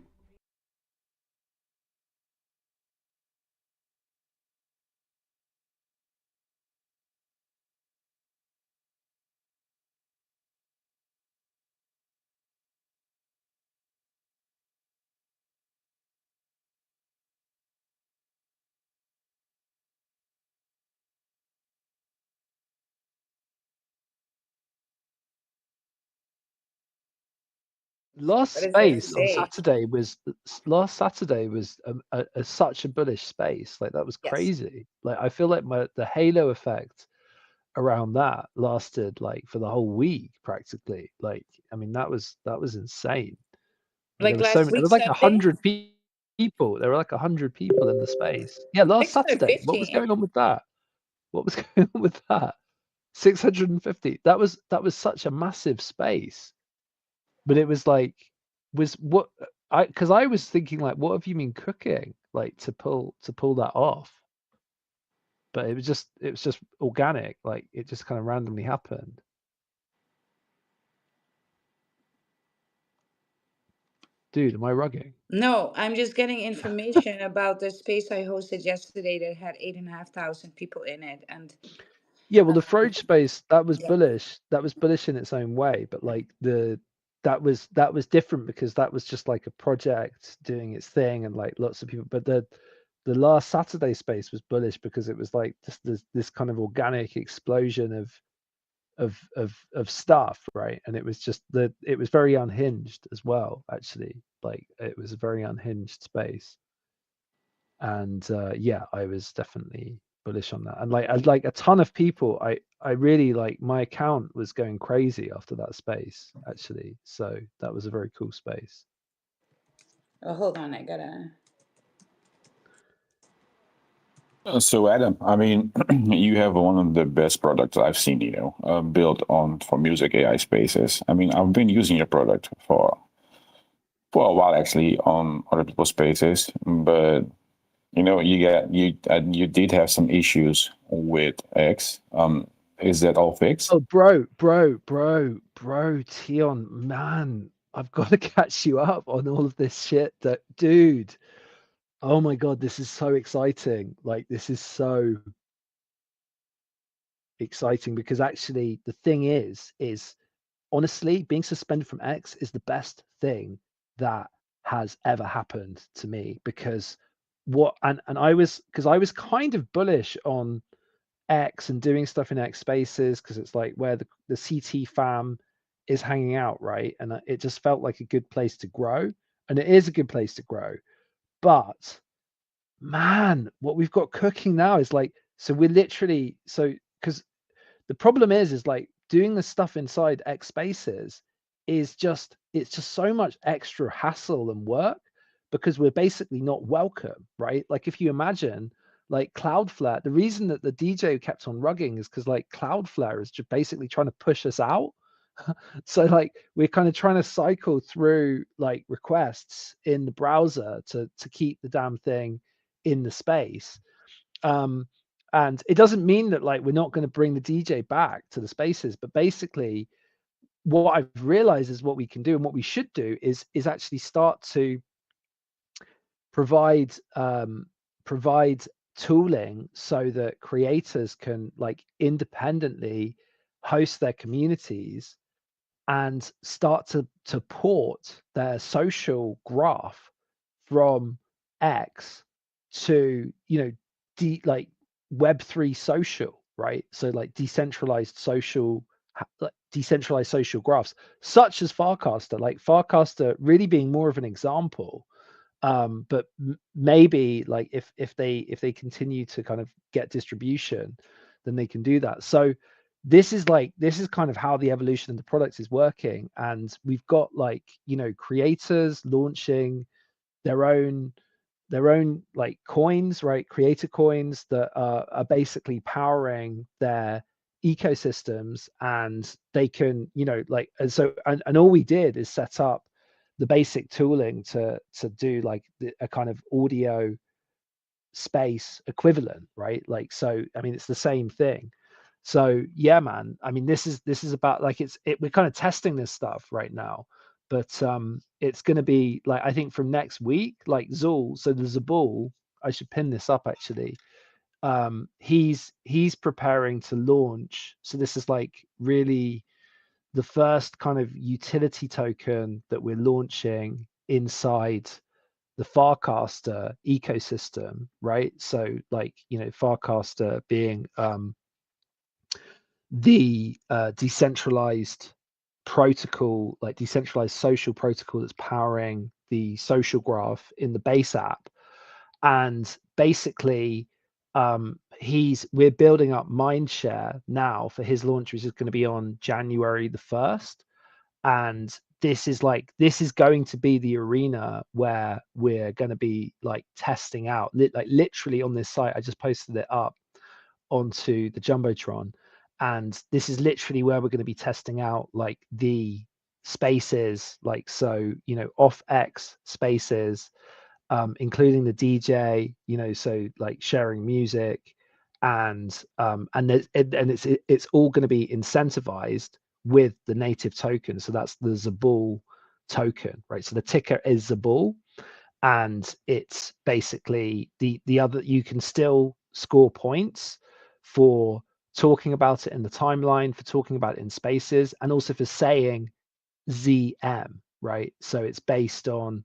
Last What does that space on say? Saturday was such a bullish space. Like that was Yes. crazy. Like I feel like the halo effect around that lasted like for the whole week practically. Like I mean that was insane. Like, there Like was so last many. There week, was like Sunday, 100 people. There were like 100 people in the space. Yeah, last Saturday. What was 650. going on with that? What was going on with that? 650. That was such a massive space. But it was like was what I because I was thinking like what have you been cooking like to pull that off? But it was just organic. Like it just kind of randomly happened. Dude, am I rugging? No, I'm just getting information about the space I hosted yesterday that had 8,500 people in it, and Yeah, well, the FROGE space that was yeah. bullish. That was bullish in its own way, but like that was different because that was just like a project doing its thing and like lots of people. But the last Saturday space was bullish because it was like just this kind of organic explosion of stuff, right? And it was just it was very unhinged as well, actually. Like it was a very unhinged space. And yeah, I was definitely bullish on that. And like a ton of people, I really like my account was going crazy after that space actually. So that was a very cool space. Oh, hold on, I gotta. So Adam, I mean, you have one of the best products I've seen, built on for music AI spaces. I mean, I've been using your product for a while actually on other people's spaces, but you did have some issues with X. Is that all fixed? Oh, bro, Tion, man, I've got to catch you up on all of this shit. That dude. Oh my god, this is so exciting. Like this is so exciting because actually the thing is honestly, being suspended from X is the best thing that has ever happened to me because what and I was because I was kind of bullish on X and doing stuff in X spaces because it's like where the CT fam is hanging out, right? And it just felt like a good place to grow. And it is a good place to grow. But man, what we've got cooking now is like, so we're literally so because the problem is like doing the stuff inside X spaces is just it's just so much extra hassle and work because we're basically not welcome, right? Like if you imagine like Cloudflare, the reason that the DJ kept on rugging is because like Cloudflare is just basically trying to push us out. So like we're kind of trying to cycle through like requests in the browser to keep the damn thing in the space. um and it doesn't mean that like we're not going to bring the DJ back to the spaces, but basically what I've realized is what we can do and what we should do is actually start to provide provide tooling so that creators can like independently host their communities and start to port their social graph from X to like Web3 social, right? So like decentralized social graphs, such as Farcaster, like Farcaster really being more of an example. But maybe like if they continue to kind of get distribution, then they can do that. So this is kind of how the evolution of the product is working, and we've got like, you know, creators launching their own like coins, right? Creator coins that are basically powering their ecosystems, and they can, you know, like, and all we did is set up the basic tooling to do like a kind of audio space equivalent, right? Like, so I mean, it's the same thing. So yeah, man, I mean, this is about like, we're kind of testing this stuff right now, but it's going to be like, I think from next week, like Zool, so there's a bull, I should pin this up actually. He's preparing to launch, so this is like really the first kind of utility token that we're launching inside the Farcaster ecosystem, right? So like, you know, Farcaster being the decentralized protocol, like decentralized social protocol that's powering the social graph in the base app. And basically, we're building up mindshare now for his launch, which is going to be on January the 1st. And this is going to be the arena where we're going to be like testing out, like literally on this site. I just posted it up onto the Jumbotron, and this is literally where we're going to be testing out like the spaces, like, so, you know, off X spaces, including the DJ, you know, so like sharing music, and it's all going to be incentivized with the native token. So that's the Zabul token, right? So the ticker is Zabul, and it's basically the other, you can still score points for talking about it in the timeline, for talking about it in spaces, and also for saying ZM, right? So it's based on,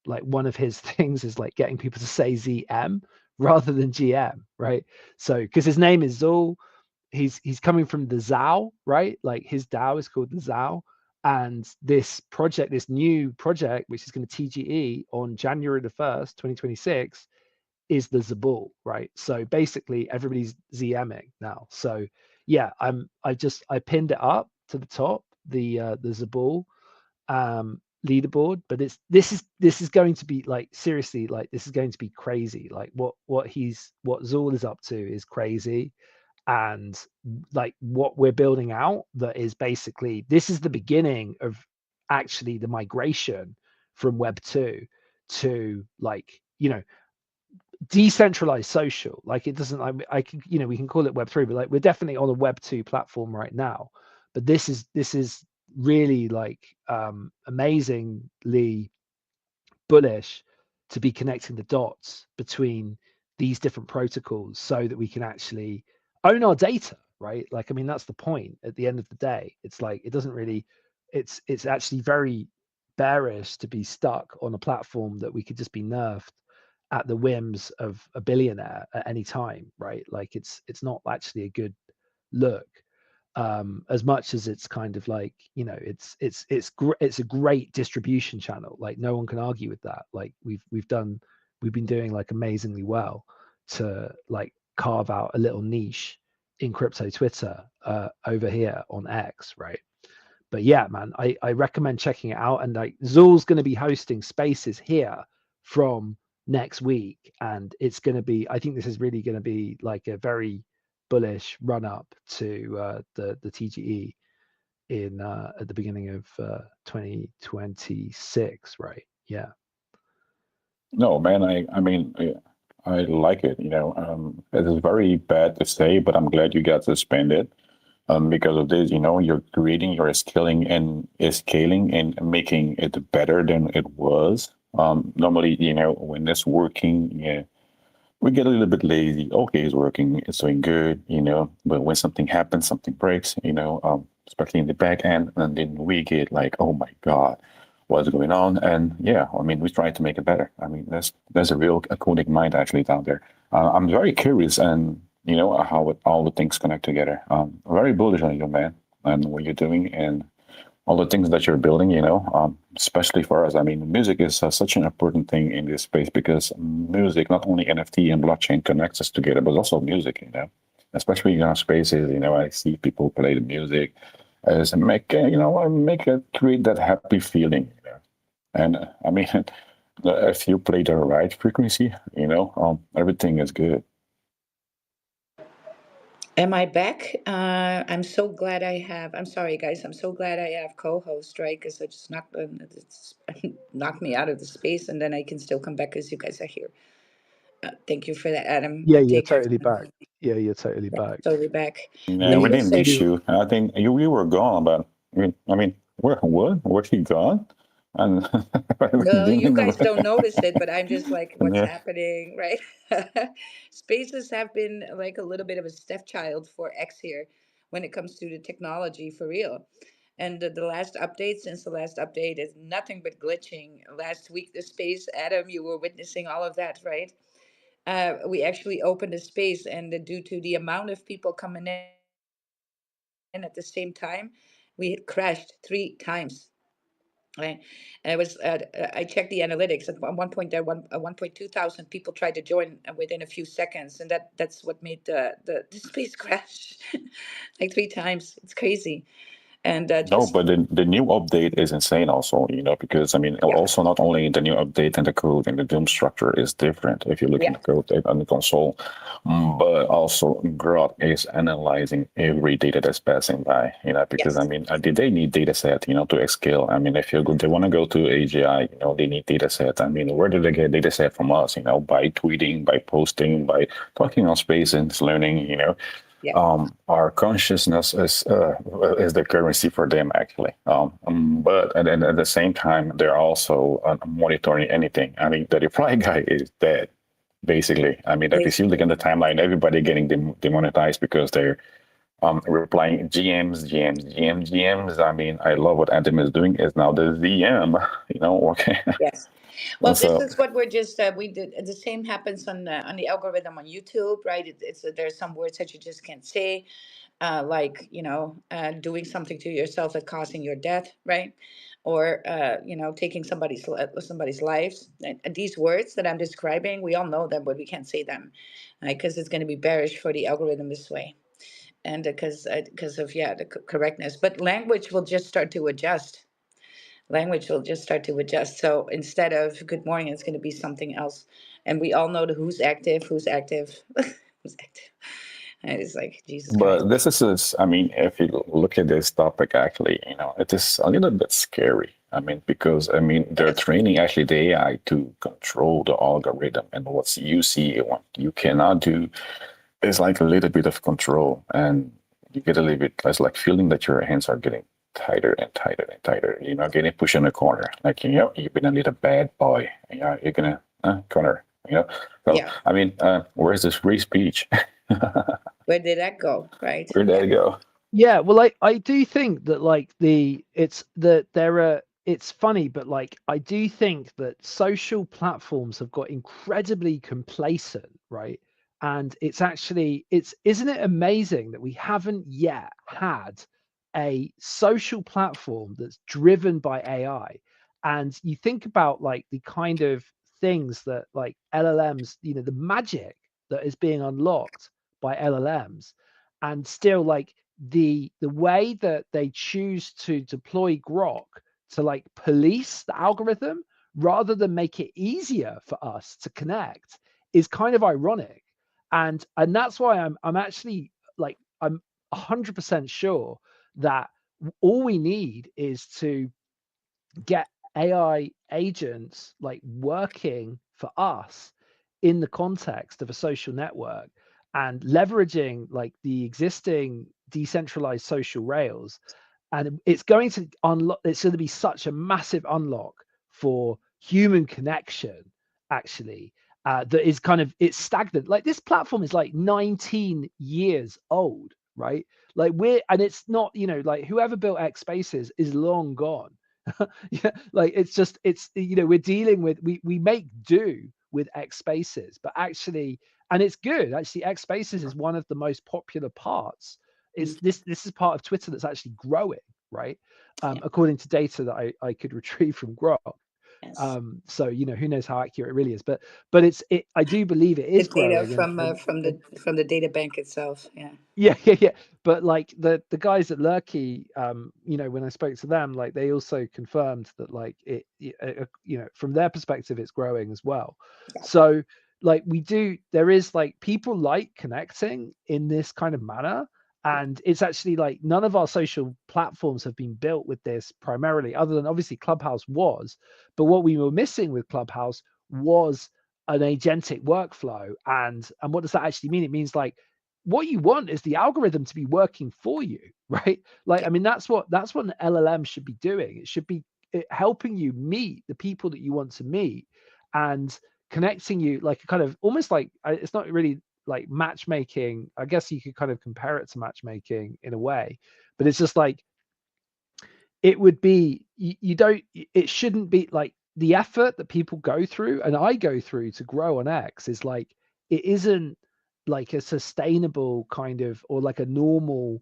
like, one of his things is like getting people to say ZM rather than GM, right? So because his name is Zul, he's coming from the Zao, right? Like his DAO is called the Zao, and this project, this new project, which is going to TGE on January the 1st, 2026, is the Zabul, right? So basically everybody's ZMing now. So yeah, I pinned it up to the top, the Zabul leaderboard, but this is going to be like, seriously, like this is going to be crazy. Like what Zool is up to is crazy, and like what we're building out, that is basically, this is the beginning of actually the migration from Web 2 to, like, you know, decentralized social. Like, it doesn't, I can, you know, we can call it Web 3, but like we're definitely on a Web 2 platform right now. But this is really like amazingly bullish to be connecting the dots between these different protocols so that we can actually own our data, right? Like, I mean, that's the point at the end of the day. It's like, it doesn't really, it's actually very bearish to be stuck on a platform that we could just be nerfed at the whims of a billionaire at any time, right? Like, it's not actually a good look. As much as it's kind of like, you know, it's a great distribution channel. Like, no one can argue with that. Like, we've been doing like amazingly well to like carve out a little niche in crypto Twitter over here on X, right? But yeah, man, I recommend checking it out. And like, Zool's going to be hosting spaces here from next week, and it's going to be, I think this is really going to be like a very bullish run up to the TGE in at the beginning of 2026, right? Yeah. No, man, I mean, I like it. You know, it is very bad to say, but I'm glad you got suspended. Because of this, you know, you're creating, you're scaling and making it better than it was. Normally, you know, when it's working, yeah, we get a little bit lazy. Okay, it's working, it's doing good, you know. But when something happens, something breaks, you know, especially in the back end, and then we get like, oh my God, what's going on? And yeah, I mean, we try to make it better. I mean, there's a real coding mind actually down there. I'm very curious, and you know how all the things connect together. Very bullish on you, man, and what you're doing, and all the things that you're building, you know, especially for us. I mean, music is such an important thing in this space, because music, not only NFT and blockchain connects us together, but also music, you know. especially spaces. I see people play the music, as make make it create that happy feeling. And I mean, if you play the right frequency, everything is good. Am I back? I'm so glad I have. I'm sorry, guys. I'm so glad I have co-host, right? Because I just it's knocked me out of the space, and then I can still come back because you guys are here. Thank you for that, Adam. Yeah, you're Take care. totally back. Yeah, you're totally Yeah, back. totally back. Yeah, But we You didn't listen, miss you you. I think you were gone, but I mean, where what? Was he gone? And we no, you guys didn't. don't notice it, but I'm just like, what's Yeah. happening, right? Spaces have been like a little bit of a stepchild for X here when it comes to the technology for real. And the last update, since the last update, is nothing but glitching. Last week, the space, Adam, you were witnessing all of that, right? We actually opened a space, and due to the amount of people coming in at the same time, we had crashed 3 times. Right. I checked the analytics. At one point, there 1.2 thousand people tried to join within a few seconds, and that's what made the space crash like 3 times. It's crazy, and No, just but the new update is insane also, because I mean, yeah, also not only the new update and the code and the Doom structure is different if you look in yeah, the code on the console, but also Grok is analyzing every data that's passing by, because I yes, mean, they need data set, to scale. I mean, if they want to go to AGI, they need data set. I mean, where do they get data set from us? By tweeting, by posting, by talking on space and learning, yeah, our consciousness is the currency for them actually. But and at the same time, they're also monitoring anything. I mean, the reply guy is dead, basically. I mean, if you see look basically, in the timeline, everybody getting demonetized because they're replying GMs. I mean, I love what Anthem is doing. Is now the ZM, okay. yes. Well, this So, is what we're just we did. The same happens on the algorithm on YouTube, right? It's there's some words that you just can't say, like doing something to yourself that causing your death, right? Or taking somebody's lives. And these words that I'm describing, we all know them, but we can't say them, right? Because it's going to be bearish for the algorithm this way, and because of the correctness. But language will just start to adjust. Language will just start to adjust. So instead of good morning, it's going to be something else. And we all know the who's active, who's active, who's active. And it's like Jesus Christ. but I mean, if you look at this topic, actually, it is a little bit scary. I mean, because I mean, they're Yes. training actually the AI to control the algorithm, and what you see, what you cannot do is like a little bit of control, and you get a little bit less like feeling that your hands are getting tighter and tighter and tighter. Getting pushed in a corner, like you've been a little bad boy. You're gonna corner. So Yeah. I mean, where's this free speech? Where did that go? Right. Where'd Yeah. that go? Yeah, well, I do think that like it's that there are it's funny, but like I do think that social platforms have got incredibly complacent, right? And it's actually it's isn't it amazing that we haven't yet had a social platform that's driven by AI? And you think about like the kind of things that like LLMs, the magic that is being unlocked by LLMs, and still like the way that they choose to deploy Grok to like police the algorithm rather than make it easier for us to connect is kind of ironic. And that's why I'm actually like I'm 100% sure that all we need is to get AI agents like working for us in the context of a social network and leveraging like the existing decentralized social rails. And it's going to unlock, it's going to be such a massive unlock for human connection, actually. That is kind of it's stagnant. Like this platform is like 19 years old, right? Like and it's not, like whoever built X Spaces is long gone. Yeah, like it's just it's we're dealing with we make do with X Spaces, but actually, and it's good actually. X Spaces is one of the most popular parts. It's Mm, this is part of Twitter that's actually growing, right? yeah. According to data that I could retrieve from Grok. Yes. So who knows how accurate it really is, but I do believe it The is data growing, from and from the data bank itself. Yeah. yeah, yeah, yeah. But like the guys at Lurky, when I spoke to them, like they also confirmed that like from their perspective, it's growing as well. Yeah. So like there is like people like connecting in this kind of manner. And it's actually like none of our social platforms have been built with this primarily, other than obviously Clubhouse was. But what we were missing with Clubhouse was an agentic workflow. And what does that actually mean? It means like what you want is the algorithm to be working for you, right? Like, I Yeah. mean, that's what an LLM should be doing. It should be helping you meet the people that you want to meet and connecting you like a kind of almost like it's not really like matchmaking. I guess you could kind of compare it to matchmaking in a way, but it's just like it would be you don't it shouldn't be like the effort that people go through and I go through to grow on X is like it isn't like a sustainable kind of or like a normal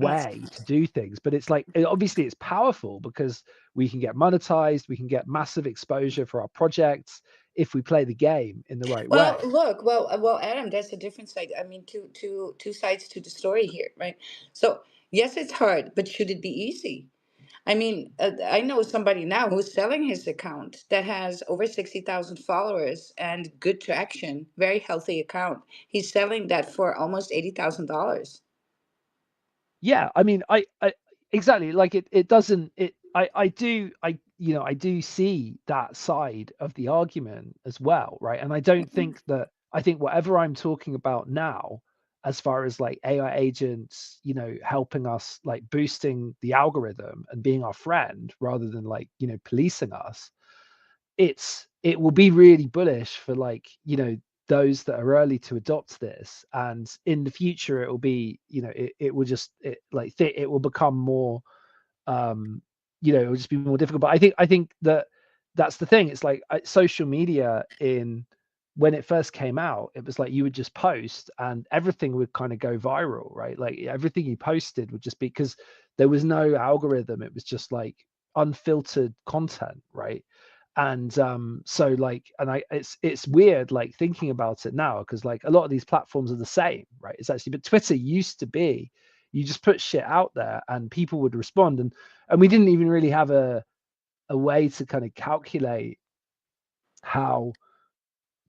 Yes. way to do things, but it's like obviously it's powerful because we can get monetized, we can get massive exposure for our projects if we play the game in the right Well, way. look, Adam, that's a different side. I mean, two sides to the story here, right? So, yes, it's hard, but should it be easy? I mean, I know somebody now who's selling his account that has over 60,000 followers and good traction, very healthy account. He's selling that for almost $80,000. Yeah, I mean, I exactly like it doesn't it I do I do see that side of the argument as well, right? And I don't think that I think whatever I'm talking about now as far as like AI agents, helping us like boosting the algorithm and being our friend rather than like, policing us, it will be really bullish for like those that are early to adopt this, and in the future it will be it will just it will become more um it will just be more difficult. But I think that that's the thing. It's like social media in when it first came out, it was like you would just post and everything would kind of go viral, right? Like everything you posted would just be because there was no algorithm. It was just like unfiltered content, right? And so like and I it's weird like thinking about it now because like a lot of these platforms are the same, right? It's actually, but Twitter used to be you just put shit out there and people would respond, and we didn't even really have a way to kind of calculate how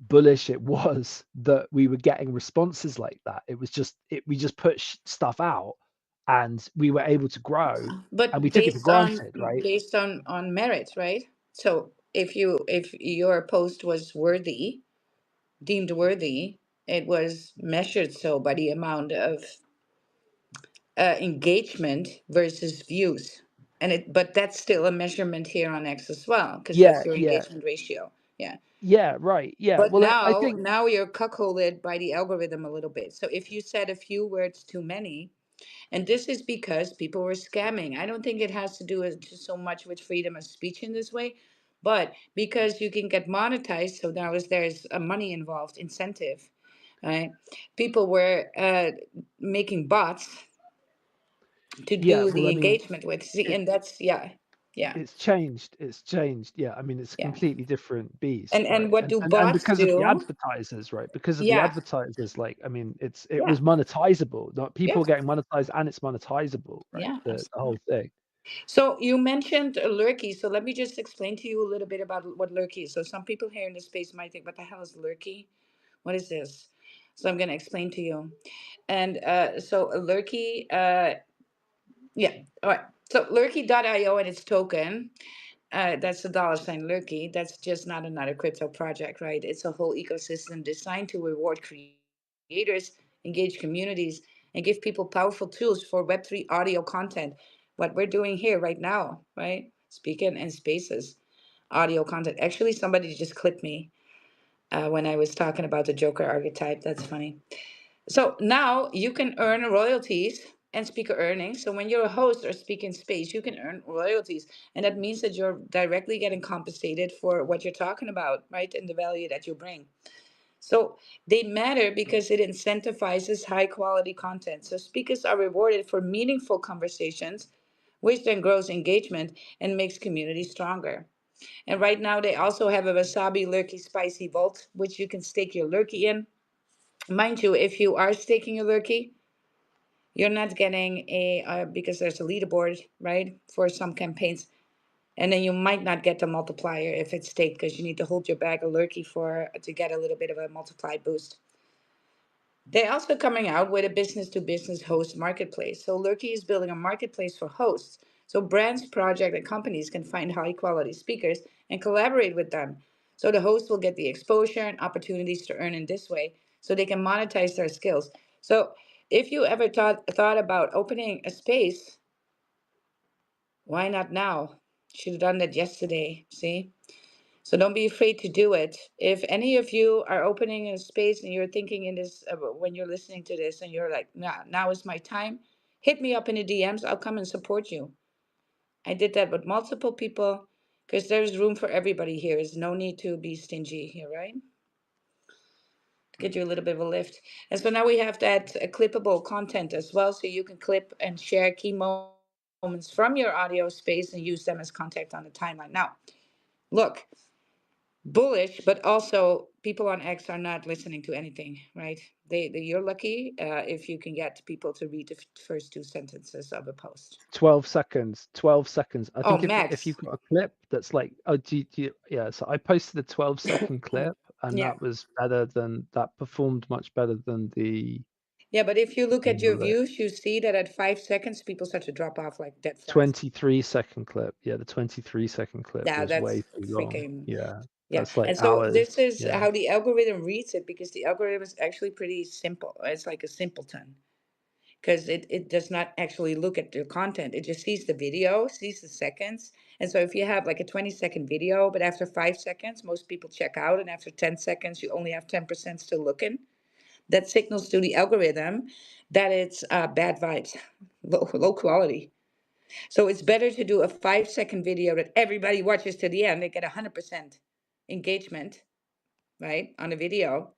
bullish it was that we were getting responses like that. It was just we just put stuff out and we were able to grow, and we But took it for granted, right? based on merit, right? So if your post was worthy, deemed worthy, it was measured so by the amount of engagement versus views, and it but that's still a measurement here on X as well because Yeah, that's your yeah, engagement ratio. Yeah. yeah, right, yeah. But Well, I now think now you're cuckolded by the algorithm a little bit. So if you said a few words too many, and this is because people were scamming. I don't think it has to do with so much with freedom of speech in this way, but because you can get monetized. So now there's a money involved, incentive, right? People were making bots to yeah. do Well, the I mean, engagement with. See, it, and that's yeah, yeah, it's changed. It's changed. Yeah, I mean, it's a yeah. completely different beast, And right? what do And bots because of the do? advertisers, right? Because of the Yeah, advertisers, like, I mean, it yeah, was monetizable. Not people yeah, were getting monetized, and it's monetizable, right? yeah, The whole absolutely. thing. So you mentioned lurky. So let me just explain to you a little bit about what lurky is. So some people here in the space might think, "What the hell is lurky? What is this?" So I'm going to explain to you. And so lurky, yeah, all right. So lurky.io and its token. That's the dollar sign Lurky. That's just not another crypto project, right? It's a whole ecosystem designed to reward creators, engage communities, and give people powerful tools for Web3 audio content. What we're doing here right now, right? Speaking in spaces, audio content. Actually, somebody just clipped me when I was talking about the Joker archetype. That's funny. So now you can earn royalties and speaker earnings. So when you're a host or speak in space, you can earn royalties. And that means that you're directly getting compensated for what you're talking about, right? And the value that you bring. So they matter because it incentivizes high quality content. So speakers are rewarded for meaningful conversations, which then grows engagement and makes community stronger. And right now they also have a wasabi lurky spicy vault, which you can stake your lurky in. Mind you, if you are staking a lurky, you're not getting a because there's a leaderboard, right, for some campaigns, and then you might not get the multiplier if it's staked because you need to hold your bag of lurky for to get a little bit of a multiply boost. They're also coming out with a business to business host marketplace. So Lurky is building a marketplace for hosts. So brands, projects, and companies can find high quality speakers and collaborate with them. So the host will get the exposure and opportunities to earn in this way so they can monetize their skills. So if you ever thought about opening a space, why not now? Should have done that yesterday. See? So don't be afraid to do it. If any of you are opening a space and you're thinking in this when you're listening to this and you're like, nah, now is my time, hit me up in the DMs. I'll come and support you. I did that with multiple people because there's room for everybody here. There's no need to be stingy here, right? Get you a little bit of a lift. And so now we have that clippable content as well. So you can clip and share key moments from your audio space and use them as contact on the timeline. Now, look, bullish, but also people on X are not listening to anything, right? You're lucky if you can get people to read the first two sentences of a post. 12 seconds. 12 seconds. I Oh, think if max. you've got a clip that's like, oh, yeah. So I posted a 12-second clip, and Yeah. that performed much better than the Yeah, but if you look at your the views, you see that at 5 seconds, people start to drop off like dead fast. 23-second clip. Yeah, the 23-second clip Yeah, was that's way too long. freaking. Yeah, Yeah. that's like And so this hours. is Yeah. how the algorithm reads it because the algorithm is actually pretty simple. It's like a simpleton. Because it does not actually look at the content. It just sees the video, sees the seconds. And so if you have like a 20-second video, but after 5 seconds, most people check out, and after 10 seconds, you only have 10% still looking, that signals to the algorithm that it's bad vibes, low quality. So it's better to do a 5 second video that everybody watches to the end. They get 100% engagement, right, on the video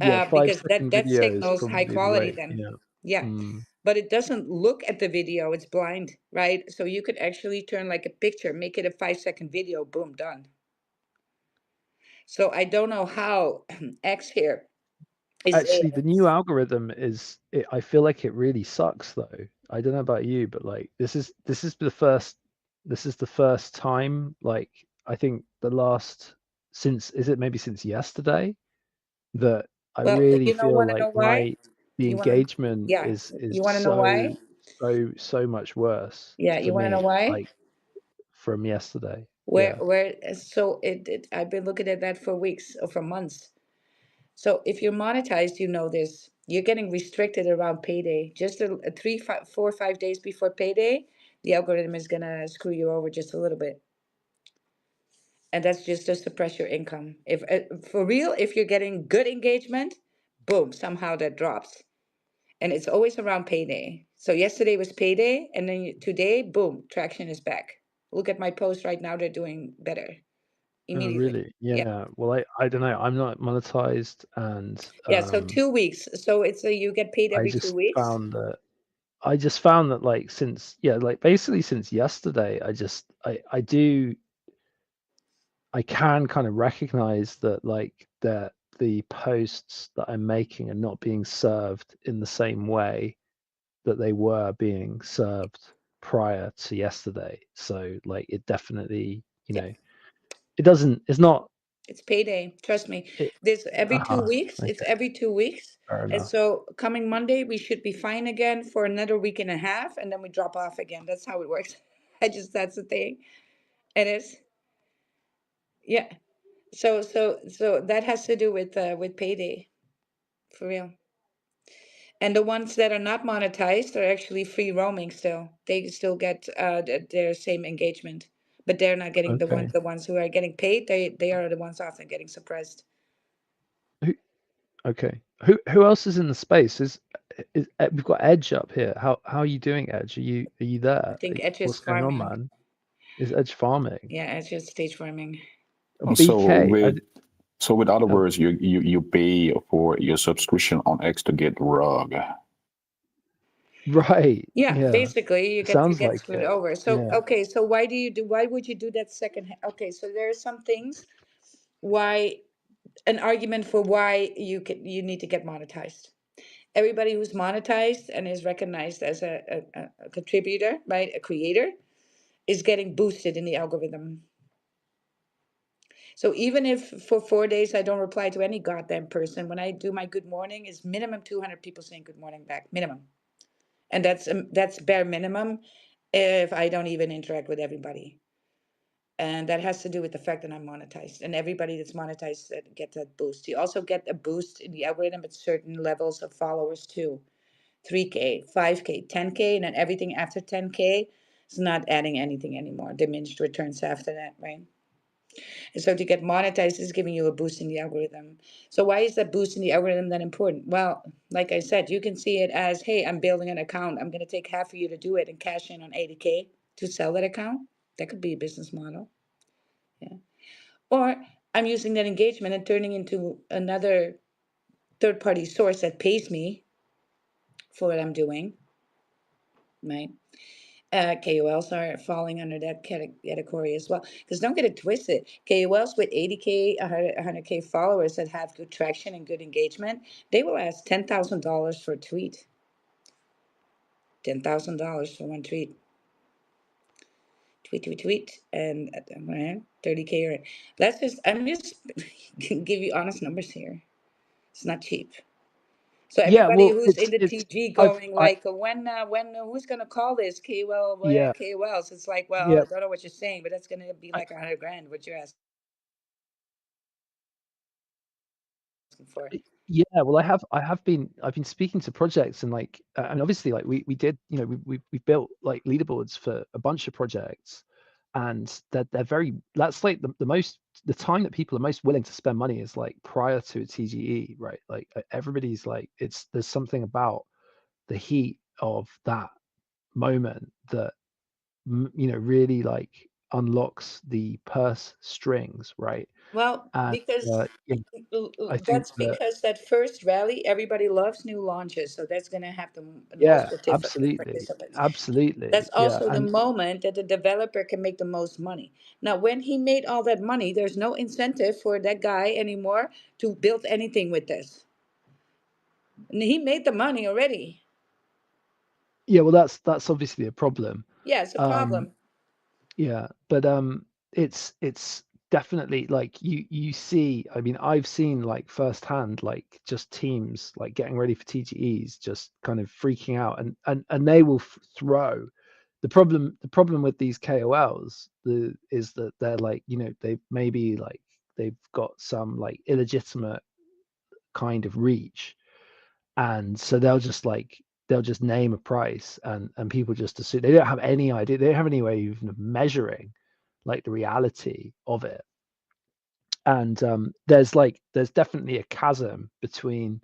Yeah, five because second that video is signals high probably the quality way. then. Yeah. Yeah. Mm. But it doesn't look at the video, it's blind, right? So you could actually turn like a picture, make it a 5 second video, boom, done. So I don't know how X here is a Actually, the new algorithm I feel like it really sucks though. I don't know about you, but like this is the first time, like I think the last since yesterday, that I well, really you know feel want to like know why? the You want to engagement yeah, is you want to know why? so much worse Yeah, for you want to know me, why? like from yesterday. Where Yeah. so I've been looking at that for weeks or for months. So if you're monetized, you know this. You're getting restricted around payday. Just 4 or 5 days before payday, the algorithm is gonna screw you over just a little bit, and that's just to suppress your income. If for real, if you're getting good engagement, boom, somehow that drops, and it's always around payday. So yesterday was payday, and then today, boom, traction is back. Look at my post right now; they're doing better Oh, immediately. really? Yeah. Yeah. Well, I don't know. I'm not monetized, and Yeah, so 2 weeks. So it's you get paid I every two just weeks. found that like since yeah, like basically since yesterday, I can kind of recognize that like that the posts that I'm making are not being served in the same way that they were being served prior to yesterday. So like it definitely, Yeah, it's not it's payday. Trust me. it This every two uh-huh. weeks. It's Okay, every 2 weeks. fair And enough. so coming Monday, we should be fine again for another week and a half, and then we drop off again. That's how it works. That's the thing. It is. Yeah. So that has to do with payday for real. And the ones that are not monetized are actually free roaming still. They still get their same engagement, but they're not getting Okay. the ones who are getting paid. They are the ones often getting suppressed. Who Okay. Who else is in the space? We've got Edge up here. How are you doing, Edge? Are you I there? think Edge is What's going on, farming. man? Is Edge farming? Yeah, Edge is stage farming. So BK. with other Oh, words, you pay for your subscription on X to get RUG. Right. Yeah, Yeah. basically you Sounds get like screwed it. over. So Yeah. okay, so why would you do that second okay, so there are some things why an argument for why you need to get monetized. Everybody who's monetized and is recognized as a contributor, right, a creator, is getting boosted in the algorithm. So even if for 4 days I don't reply to any goddamn person, when I do my good morning, is minimum 200 people saying good morning back, minimum, and that's bare minimum if I don't even interact with everybody. And that has to do with the fact that I'm monetized, and everybody that's monetized get that boost. You also get a boost in the algorithm at certain levels of followers too. 3K, 5K, 10K, and then everything after 10K is not adding anything anymore. Diminished returns after that, right? And so to get monetized is giving you a boost in the algorithm. So why is that boost in the algorithm that important? Well, like I said, you can see it as, hey, I'm building an account. I'm going to take half of you to do it and cash in on 80K to sell that account. That could be a business model. Yeah. Or I'm using that engagement and turning into another third party source that pays me for what I'm doing, right? KOLs are falling under that category as well. Because don't get it twisted. KOLs with 80K, 100K followers that have good traction and good engagement, they will ask $10,000 for a tweet. $10,000 for one tweet. Tweet, tweet, tweet. And 30K. I'm just give you honest numbers here. It's not cheap. So Yeah. everybody Well, who's in the it's TG I've going I like, when who's gonna call this KOL? What are yeah KOLs? It's like, well, yeah I don't know what you're saying, but that's gonna be like 100 grand what you're asking for. Yeah, well, I've been speaking to projects and like and obviously like we did, you know, we built like leaderboards for a bunch of projects, and they're very, that's like the time that people are most willing to spend money is like prior to a TGE, right? Like everybody's like, it's there's something about the heat of that moment that you know, really like unlocks the purse strings, right? Well, And because yeah, I think that's that because that first rally, everybody loves new launches, so that's gonna have the most yeah, absolutely, participants. absolutely, That's yeah, also the and moment that the developer can make the most money. Now, when he made all that money, there's no incentive for that guy anymore to build anything with this. And he made the money already. yeah, well, that's obviously a problem. Yeah, it's a Um, problem. yeah, but it's definitely like you see. I mean, I've seen like firsthand, like just teams like getting ready for TGEs, just kind of freaking out, and they will throw. The problem with these KOLs is that they're like, you know, they maybe like they've got some like illegitimate kind of reach, and so they'll just name a price, and people just assume they don't have any idea, they don't have any way even of measuring like the reality of it. And there's definitely a chasm between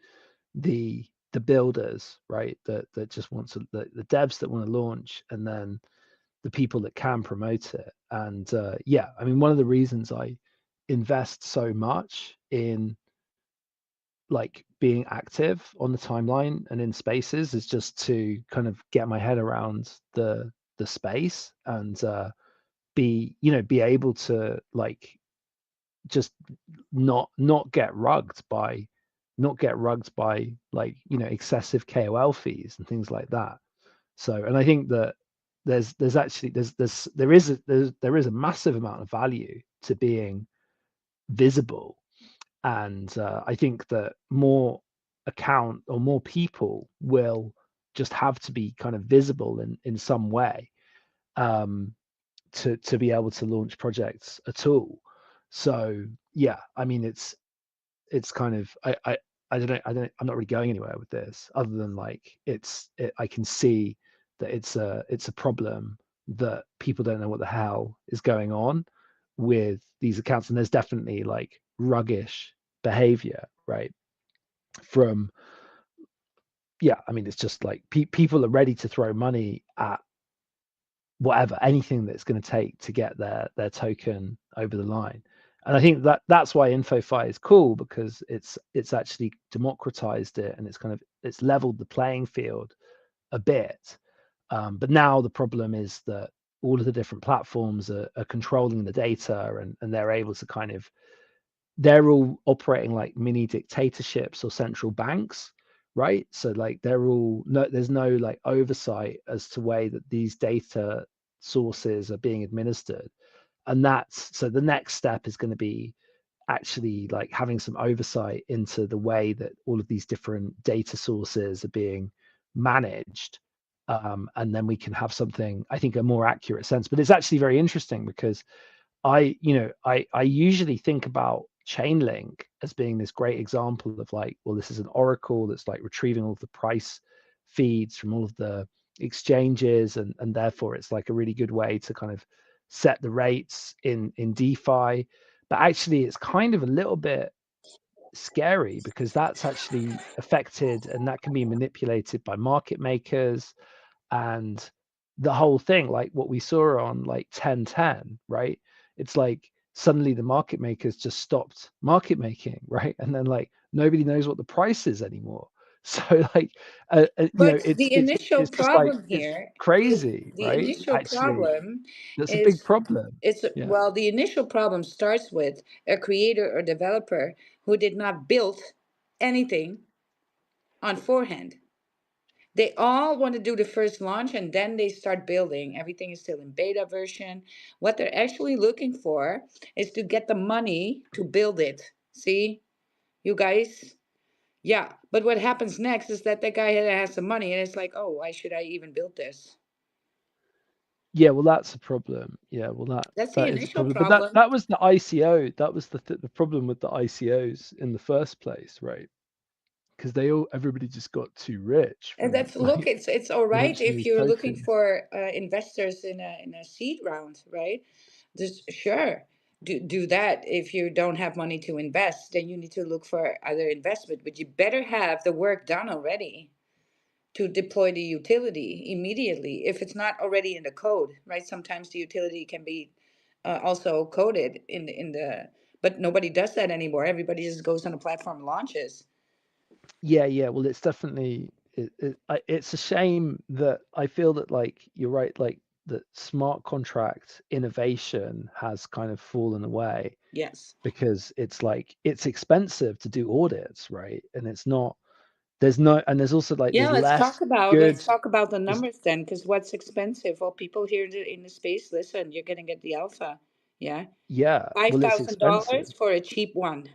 the builders, right, that just want to, the devs that want to launch, and then the people that can promote it. And yeah, I mean, one of the reasons I invest so much in like being active on the timeline and in spaces is just to kind of get my head around the space, and be, you know, be able to like just not get rugged by, not get rugged by like, you know, excessive KOL fees and things like that. So, and I think that there's actually there is a massive amount of value to being visible. And I think that more account or more people will just have to be kind of visible in some way, um, to be able to launch projects at all. So yeah, I mean, it's kind of I'm not really going anywhere with this other than like I can see that it's a problem that people don't know what the hell is going on with these accounts, and there's definitely like ruggish behavior, right? From yeah, I mean, it's just like people are ready to throw money at whatever, anything that's going to take to get their token over the line. And I think that that's why InfoFi is cool, because it's actually democratized it, and it's kind of it's leveled the playing field a bit. But now the problem is that all of the different platforms are controlling the data, and they're able to kind of, they're all operating like mini dictatorships or central banks, right? So like they're all, no, there's no like oversight as to way that these data sources are being administered. And that's, so the next step is going to be actually like having some oversight into the way that all of these different data sources are being managed. And then we can have something, I think, a more accurate sense. But it's actually very interesting because I usually think about Chainlink as being this great example of like, well, this is an oracle that's like retrieving all of the price feeds from all of the exchanges, and therefore it's like a really good way to kind of set the rates in DeFi. But actually, it's kind of a little bit scary because that's actually affected and that can be manipulated by market makers, and the whole thing, like what we saw on like 1010, right? It's like suddenly the market makers just stopped market making, right? And then like nobody knows what the price is anymore. So like But it's the it's initial it's just like problem it's here, crazy, the right? initial Actually, problem that's a big is problem. it's Yeah. well, the initial problem starts with a creator or developer who did not build anything on forehand. They all want to do the first launch and then they start building. Everything is still in beta version. What they're actually looking for is to get the money to build it. See, you guys? Yeah. But what happens next is that guy has the money and it's like, oh, why should I even build this? Yeah, well, that's a problem. Yeah, well, That's the that is a initial problem. But that problem. that was the ICO. That was the problem with the ICOs in the first place, right? Because everybody just got too rich And from that's look, like it's all right launching if these you're looking tokens. for investors in a seed round, right? Just sure, do that. If you don't have money to invest, then you need to look for other investment. But you better have the work done already to deploy the utility immediately if it's not already in the code, right? Sometimes the utility can be also coded in the, but nobody does that anymore. Everybody just goes on a platform and launches. Yeah, yeah. Well, it's definitely it's a shame that I feel that like you're right, like that smart contract innovation has kind of fallen away Yes. because it's like it's expensive to do audits, right? And it's not, there's no, and there's also like Yeah, there's less let's good. talk about the There's, numbers then, because what's expensive? Well, people here in the space, listen, you're gonna get the alpha. Yeah, yeah, five well, it's thousand expensive. dollars for a cheap one,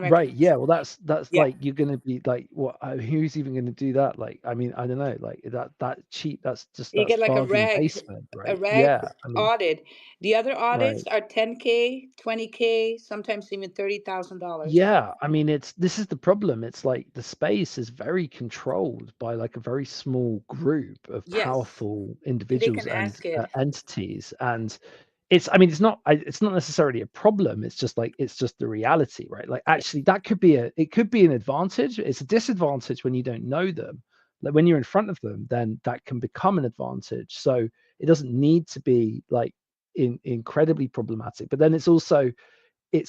Right, yeah, well, non-recognizable. that's Yeah, like you're gonna be like, what? Who's even gonna do that? Like, I mean, I don't know, like that cheap. you That's get like bargain basement, a right? rag Yeah, I mean, audit. The other audits right. are 10K, 20K, sometimes even $30,000. Yeah, I mean, this is the problem. It's like the space is very controlled by like a very small group of Yes, powerful and they individuals can and ask it. entities, and it's, I mean, it's not necessarily a problem. It's just like it's just the reality, right? Like Yeah. actually, that could be it could be an advantage. It's a disadvantage when you don't know them. Like when you're in front of them, then that can become an advantage. So it doesn't need to be like incredibly problematic. But then it's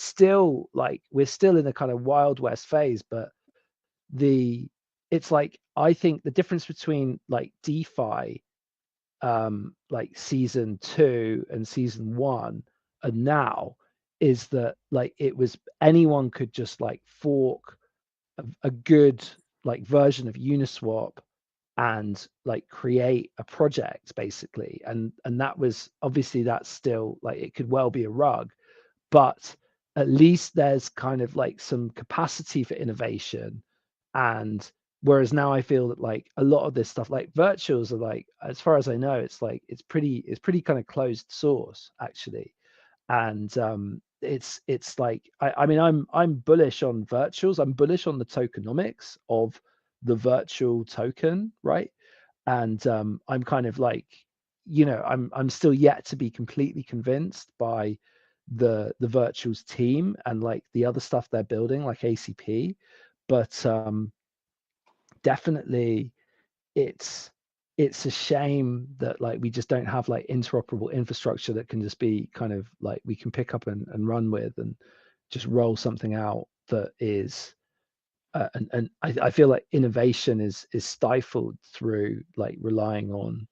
still like we're still in a kind of wild west phase, but the it's like I think the difference between like DeFi like season 2 and season 1 and now is that like it was anyone could just like fork a good like version of Uniswap and like create a project basically, and that was obviously that's still like it could well be a rug, but at least there's kind of like some capacity for innovation. And whereas now I feel that like a lot of this stuff like virtuals are like, as far as I know, it's like it's pretty kind of closed source actually. And it's like I mean I'm bullish on virtuals, I'm bullish on the tokenomics of the virtual token, right? And I'm kind of like, I'm still yet to be completely convinced by the virtuals team and like the other stuff they're building like ACP. But definitely it's it's a shame that like we just don't have like interoperable infrastructure that can just be kind of like we can pick up and run with and just roll something out that is and I feel like innovation is stifled through like relying on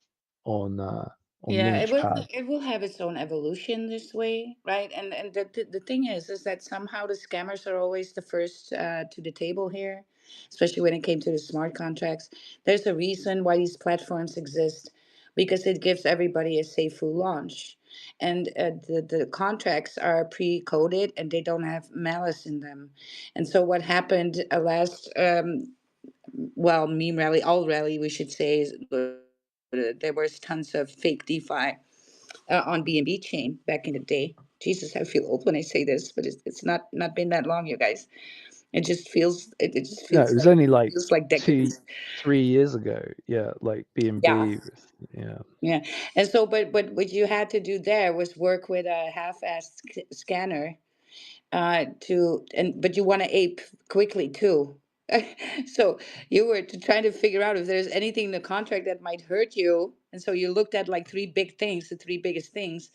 uh, on Yeah, it will Launchpad. it will have its own evolution this way, right? And the thing is that somehow the scammers are always the first to the table here, especially when it came to the smart contracts. There's a reason why these platforms exist, because it gives everybody a safe full launch, and the contracts are pre-coded and they don't have malice in them. And so what happened last well, meme rally, all rally, we should say, there was tons of fake DeFi on BNB chain back in the day. Jesus, I feel old when I say this, but it's not been that long, you guys. It just No, it was only like feels like two, decades. 3 years ago. Yeah, like Yeah, B&B. Yeah. yeah. And so, but what you had to do there was work with a half-assed scanner to and but you want to ape quickly too. So you were to try to figure out if there's anything in the contract that might hurt you, and so you looked at like three big things, the three biggest things,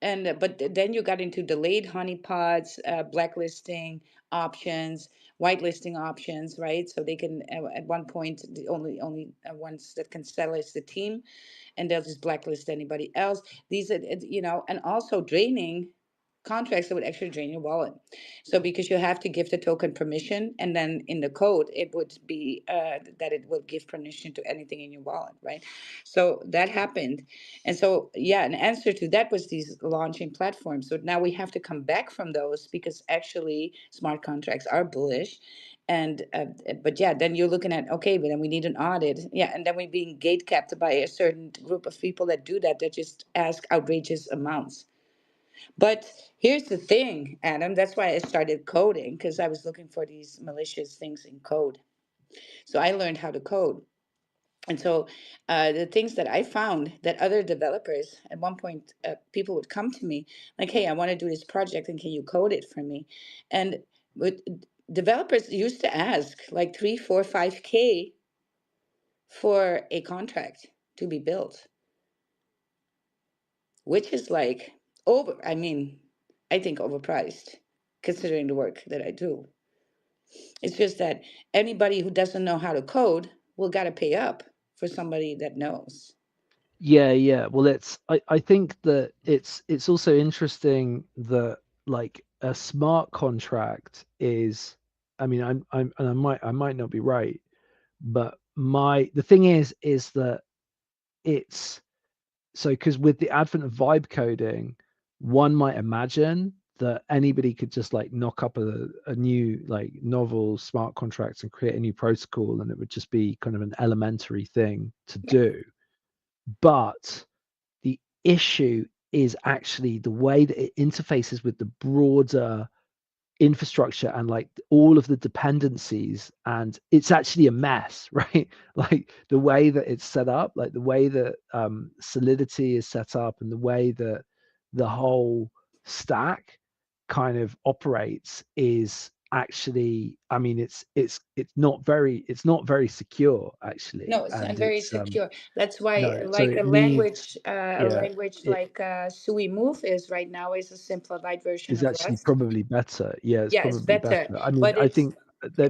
and then you got into delayed honeypots, blacklisting options, whitelisting options, right? So they can at one point the only ones that can settle is the team, and they'll just blacklist anybody else. These are, and also draining contracts that would actually drain your wallet. So because you have to give the token permission, and then in the code it would be that it will give permission to anything in your wallet, right? So that happened, and so yeah, an answer to that was these launching platforms. So now we have to come back from those because actually smart contracts are bullish, and but yeah, then you're looking at, okay, but then we need an audit, yeah, and then we're being gate capped by a certain group of people that do that, that just ask outrageous amounts. But here's the thing, Adam, that's why I started coding, because I was looking for these malicious things in code. So I learned how to code. And so the things that I found that other developers at one point, people would come to me like, hey, I want to do this project and can you code it for me? And with, developers used to ask like 3, 4, 5K for a contract to be built, which is like I mean, I think overpriced considering the work that I do. It's just that anybody who doesn't know how to code will got to pay up for somebody that knows. Yeah, yeah. Well, I think that it's also interesting that like a smart contract is, I mean, I'm and I might not be right, but the thing is that it's so because with the advent of vibe coding, one might imagine that anybody could just like knock up a new like novel smart contract and create a new protocol, and it would just be kind of an elementary thing to do. But the issue is actually the way that it interfaces with the broader infrastructure and like all of the dependencies, and it's actually a mess. Right, like the way that it's set up, like the way that Solidity is set up, and the way that the whole stack kind of operates is actually, I mean, it's not very secure No, actually, it's not and very it's secure. That's why, no, so like it needs, a yeah, language it like Sui Move is right now is a simplified version is of actually Rust. probably better. Yeah, it's Yeah, it's probably better. better, I mean, but I it's think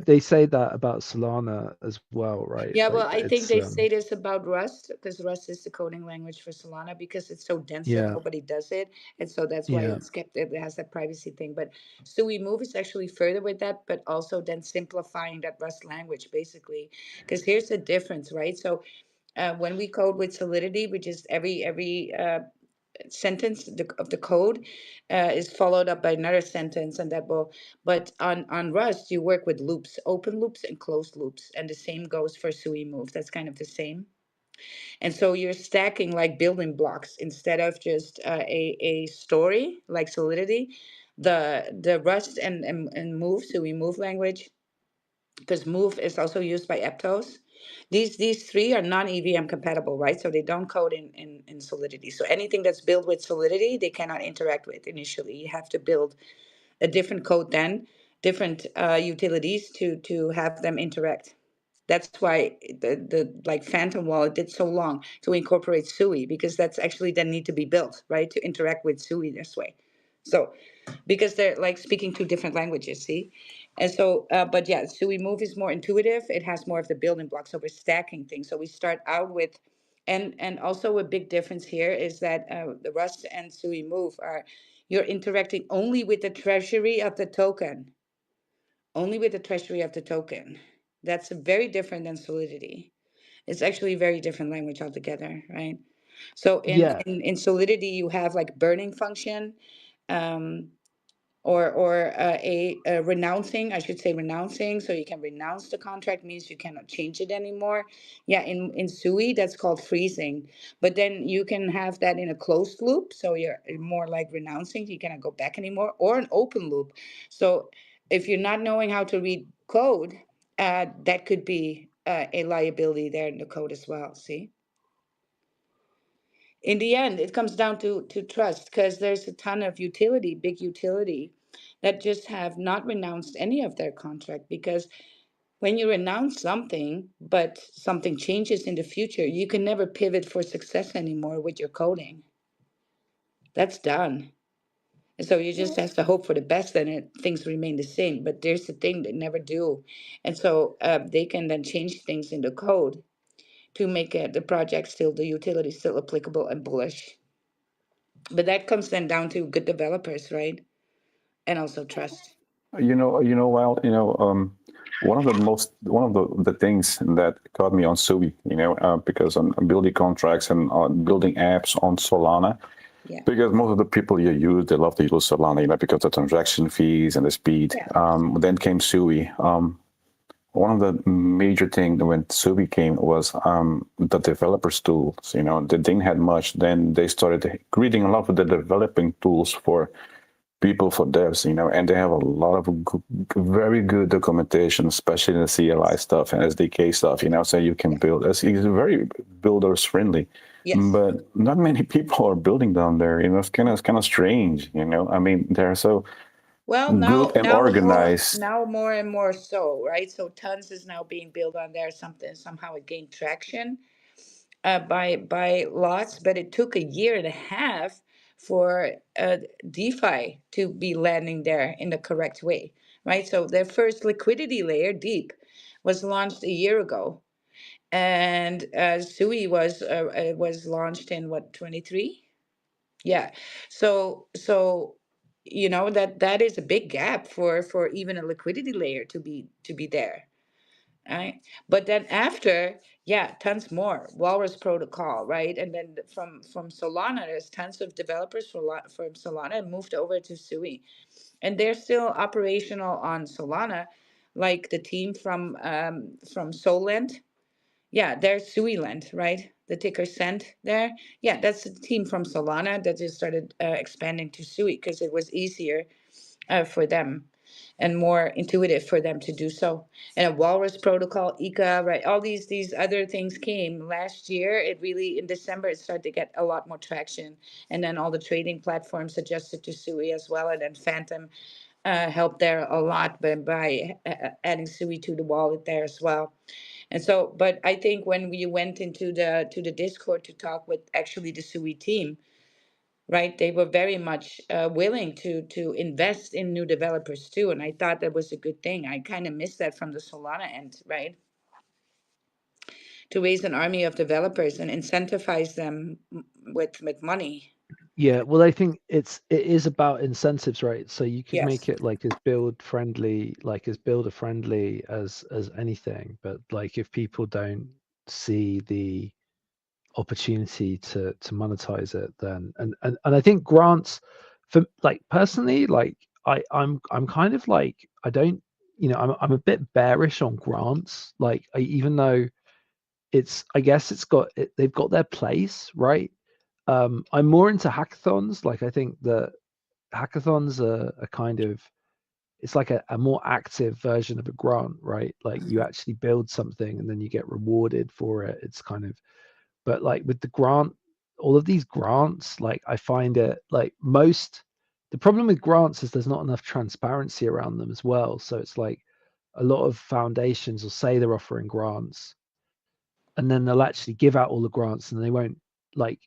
they say that about Solana as well, right? yeah. Like Well, I think it's they say this about Rust because Rust is the coding language for Solana because it's so dense that yeah, nobody does it, and so that's why yeah. it's kept. It has that privacy thing. But Sui Move is actually further with that, but also then simplifying that Rust language basically. Because here's the difference, right? So when we code with Solidity, which is every sentence of the code is followed up by another sentence, and that will. But on Rust, you work with loops, open loops and closed loops, and the same goes for Sui Move. That's kind of the same. And so you're stacking like building blocks instead of just a story like Solidity. The Rust and Move, Sui Move language, because Move is also used by Aptos. These three are non-EVM compatible, right? So they don't code in Solidity. So anything that's built with Solidity, they cannot interact with initially. You have to build a different code then, different utilities to have them interact. That's why the like Phantom Wallet did so long to incorporate Sui, because that's actually then need to be built, right, to interact with Sui this way. So because they're like speaking two different languages, see? And so, but yeah, SUI Move is more intuitive. It has more of the building blocks. So we're stacking things. So we start out with, and also a big difference here is that the Rust and SUI Move are, you're interacting only with the treasury of the token, only with the treasury of the token. That's very different than Solidity. It's actually a very different language altogether, right? So Yeah, in Solidity, you have like burning function. Um, or a renouncing, I should say renouncing, so you can renounce the contract, means you cannot change it anymore. Yeah, in SUI that's called freezing, but then you can have that in a closed loop, so you're more like renouncing, you cannot go back anymore, or an open loop. So if you're not knowing how to read code, that could be a liability there in the code as well. See, in the end it comes down to trust, because there's a ton of utility, big utility, that just have not renounced any of their contract, because when you renounce something but something changes in the future, you can never pivot for success anymore with your coding. That's done. And so you just have to hope for the best and things remain the same, but there's the thing they never do. And so they can then change things in the code to make the project still, the utility still applicable and bullish. But that comes then down to good developers, right? And also trust. Well, one of the things that caught me on Sui, because I'm building contracts and building apps on Solana, Yeah. because most of the people you use, they love to use Solana, because the transaction fees and the speed. Yeah. Then came Sui. One of the major things when Sui came was the developers tools. They didn't have much. Then they started creating a lot of the developing tools for people, for devs, and they have a lot of very good documentation, especially in the CLI stuff and SDK stuff, so you can build. It's very builders friendly, Yes. but not many people are building down there. It's kind of strange. I mean, they're so Well, good and organized. now more and more so, right? So tons is now being built on there. Something somehow it gained traction by lots, but it took a year and a half for DeFi to be landing there in the correct way, right? So their first liquidity layer, Deep, was launched a year ago, and Sui was launched in what, 23? Yeah. So that is a big gap for even a liquidity layer to be there, right? But then after, yeah, tons more Walrus protocol, right? And then from Solana, there's tons of developers from Solana and moved over to Sui, and they're still operational on Solana, like the team from Solent. Yeah, there's Suiland, right? The ticker cent there. Yeah, that's the team from Solana that just started expanding to Sui because it was easier for them and more intuitive for them to do so. And a Walrus protocol, Ika, right? All these other things came last year. It really, in December, it started to get a lot more traction. And then all the trading platforms adjusted to Sui as well. And then Phantom helped there a lot by adding Sui to the wallet there as well. And so, but I think when we went into the Discord to talk with actually the Sui team, right, they were very much willing to invest in new developers too, and I thought that was a good thing. I kind of missed that from the Solana end, right? To raise an army of developers and incentivize them with money. yeah. Well, I think it is about incentives, right? So you could Yes. make it like as builder friendly as anything, but like if people don't see the opportunity to monetize it, then and I think grants, for like personally, like I'm kind of like, I don't, I'm a bit bearish on grants, like even though I guess they've got their place, right? I'm more into hackathons. Like I think that hackathons are kind of, it's like a more active version of a grant, right? Like you actually build something and then you get rewarded for it. It's kind of, but like with the grant, all of these grants, like I find it like the problem with grants is there's not enough transparency around them as well. So it's like a lot of foundations will say they're offering grants and then they'll actually give out all the grants and they won't, like,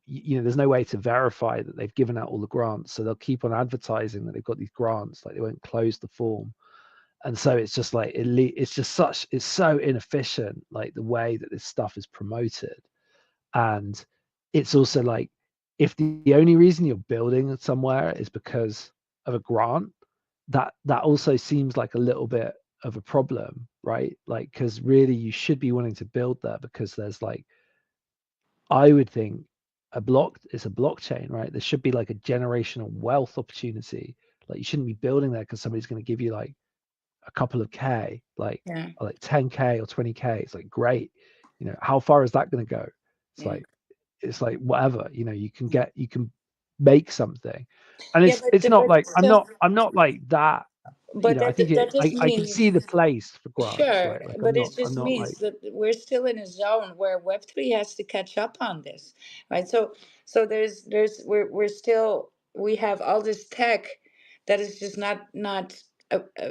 there's no way to verify that they've given out all the grants. So they'll keep on advertising that they've got these grants, like they won't close the form. And so it's just like it's so inefficient, like the way that this stuff is promoted. And it's also like, if the only reason you're building somewhere is because of a grant, that also seems like a little bit of a problem, right? Like, because really you should be wanting to build there because there's like, I would think it's a blockchain, right? There should be like a generational wealth opportunity. Like, you shouldn't be building there because somebody's going to give you like a couple of K, like Yeah, 10K or 20K. It's like, great. How far is that going to go? It's yeah, like, whatever, you can make something. And yeah. it's not But like, i'm still, not i'm not like that. I that think that just I can see means. the place for grants, Sure, right? Like, but it I'm just not like, means that we're still in a zone where Web3 has to catch up on this, right? So we're still, we have all this tech that is just not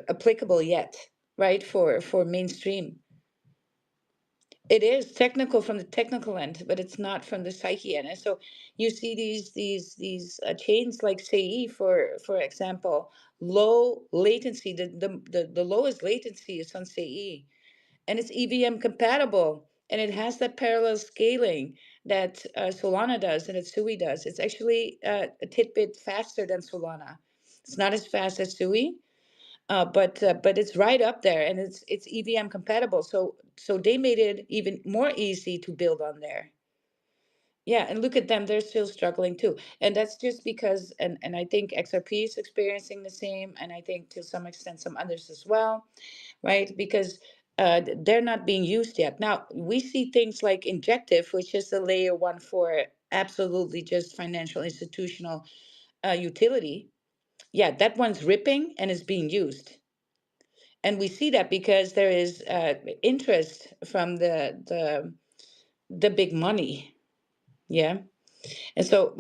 applicable yet, right? For mainstream. It is technical from the technical end, but it's not from the psyche end. And so you see these chains like Sei, for example, low latency. The lowest latency is on Sei, and it's EVM compatible, and it has that parallel scaling that Solana does and that Sui does. It's actually a tidbit faster than Solana. It's not as fast as Sui, but it's right up there, and it's EVM compatible. So they made it even more easy to build on there. Yeah, and look at them; they're still struggling too, and that's just because, and I think XRP is experiencing the same, and I think to some extent some others as well, right? Because they're not being used yet. Now, we see things like Injective, which is the layer one for absolutely just financial institutional utility. Yeah, that one's ripping and is being used. And we see that because there is interest from the big money. Yeah. And so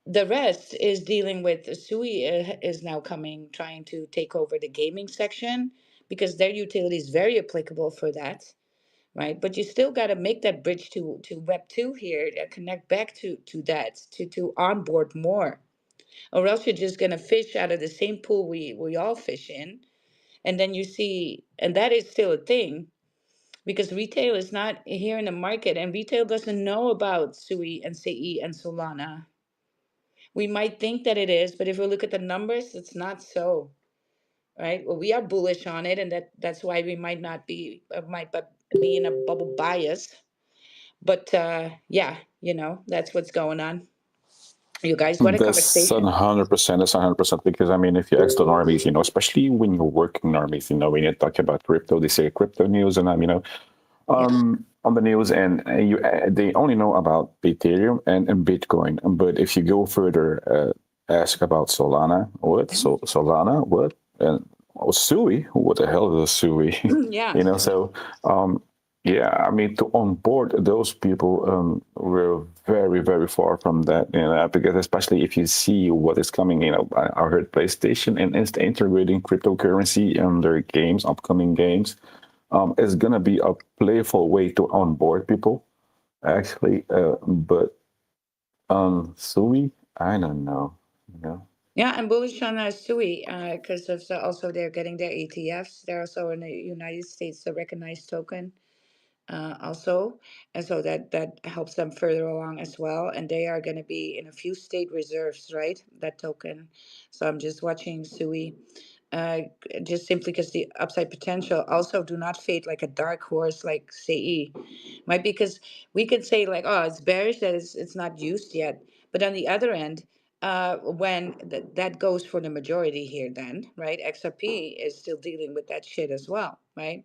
the rest is dealing with Sui is now coming, trying to take over the gaming section because their utility is very applicable for that, right? But you still got to make that bridge to Web 2 here, connect back to that, to onboard more, or else you're just gonna fish out of the same pool we all fish in, and then you see, and that is still a thing because retail is not here in the market, and retail doesn't know about Sui and Sei and Solana. We might think that it is, but if we look at the numbers, it's not so, right? Well, we are bullish on it, and that's why we might not be be in a bubble bias. But yeah, that's what's going on. You guys, what a That's conversation. 100%. That's 100% because I mean, if you ask the normies, especially when you're working normies, when you talk about crypto, they say crypto news, and Yeah. on the news, and they only know about Ethereum and Bitcoin. But if you go further, ask about Solana, what? Yeah. So Solana, what? And Sui, what the hell is a Sui? Yeah. So yeah, I mean, to onboard those people, we're very, very far from that, because especially if you see what is coming, I heard PlayStation and is integrating cryptocurrency in their games, upcoming games, is going to be a playful way to onboard people, actually. But Sui, I don't know, you know. Yeah, I'm bullish on Sui because of also they're getting their ETFs. They're also in the United States, a recognized token. Also, and so that helps them further along as well. And they are going to be in a few state reserves, right? That token. So I'm just watching Sui, uh, just simply because the upside potential. Also, do not fade like a dark horse like CE, right? Because we could say like, oh, it's bearish that it's not used yet, but on the other end. When that goes for the majority here, then right, XRP is still dealing with that shit as well, right?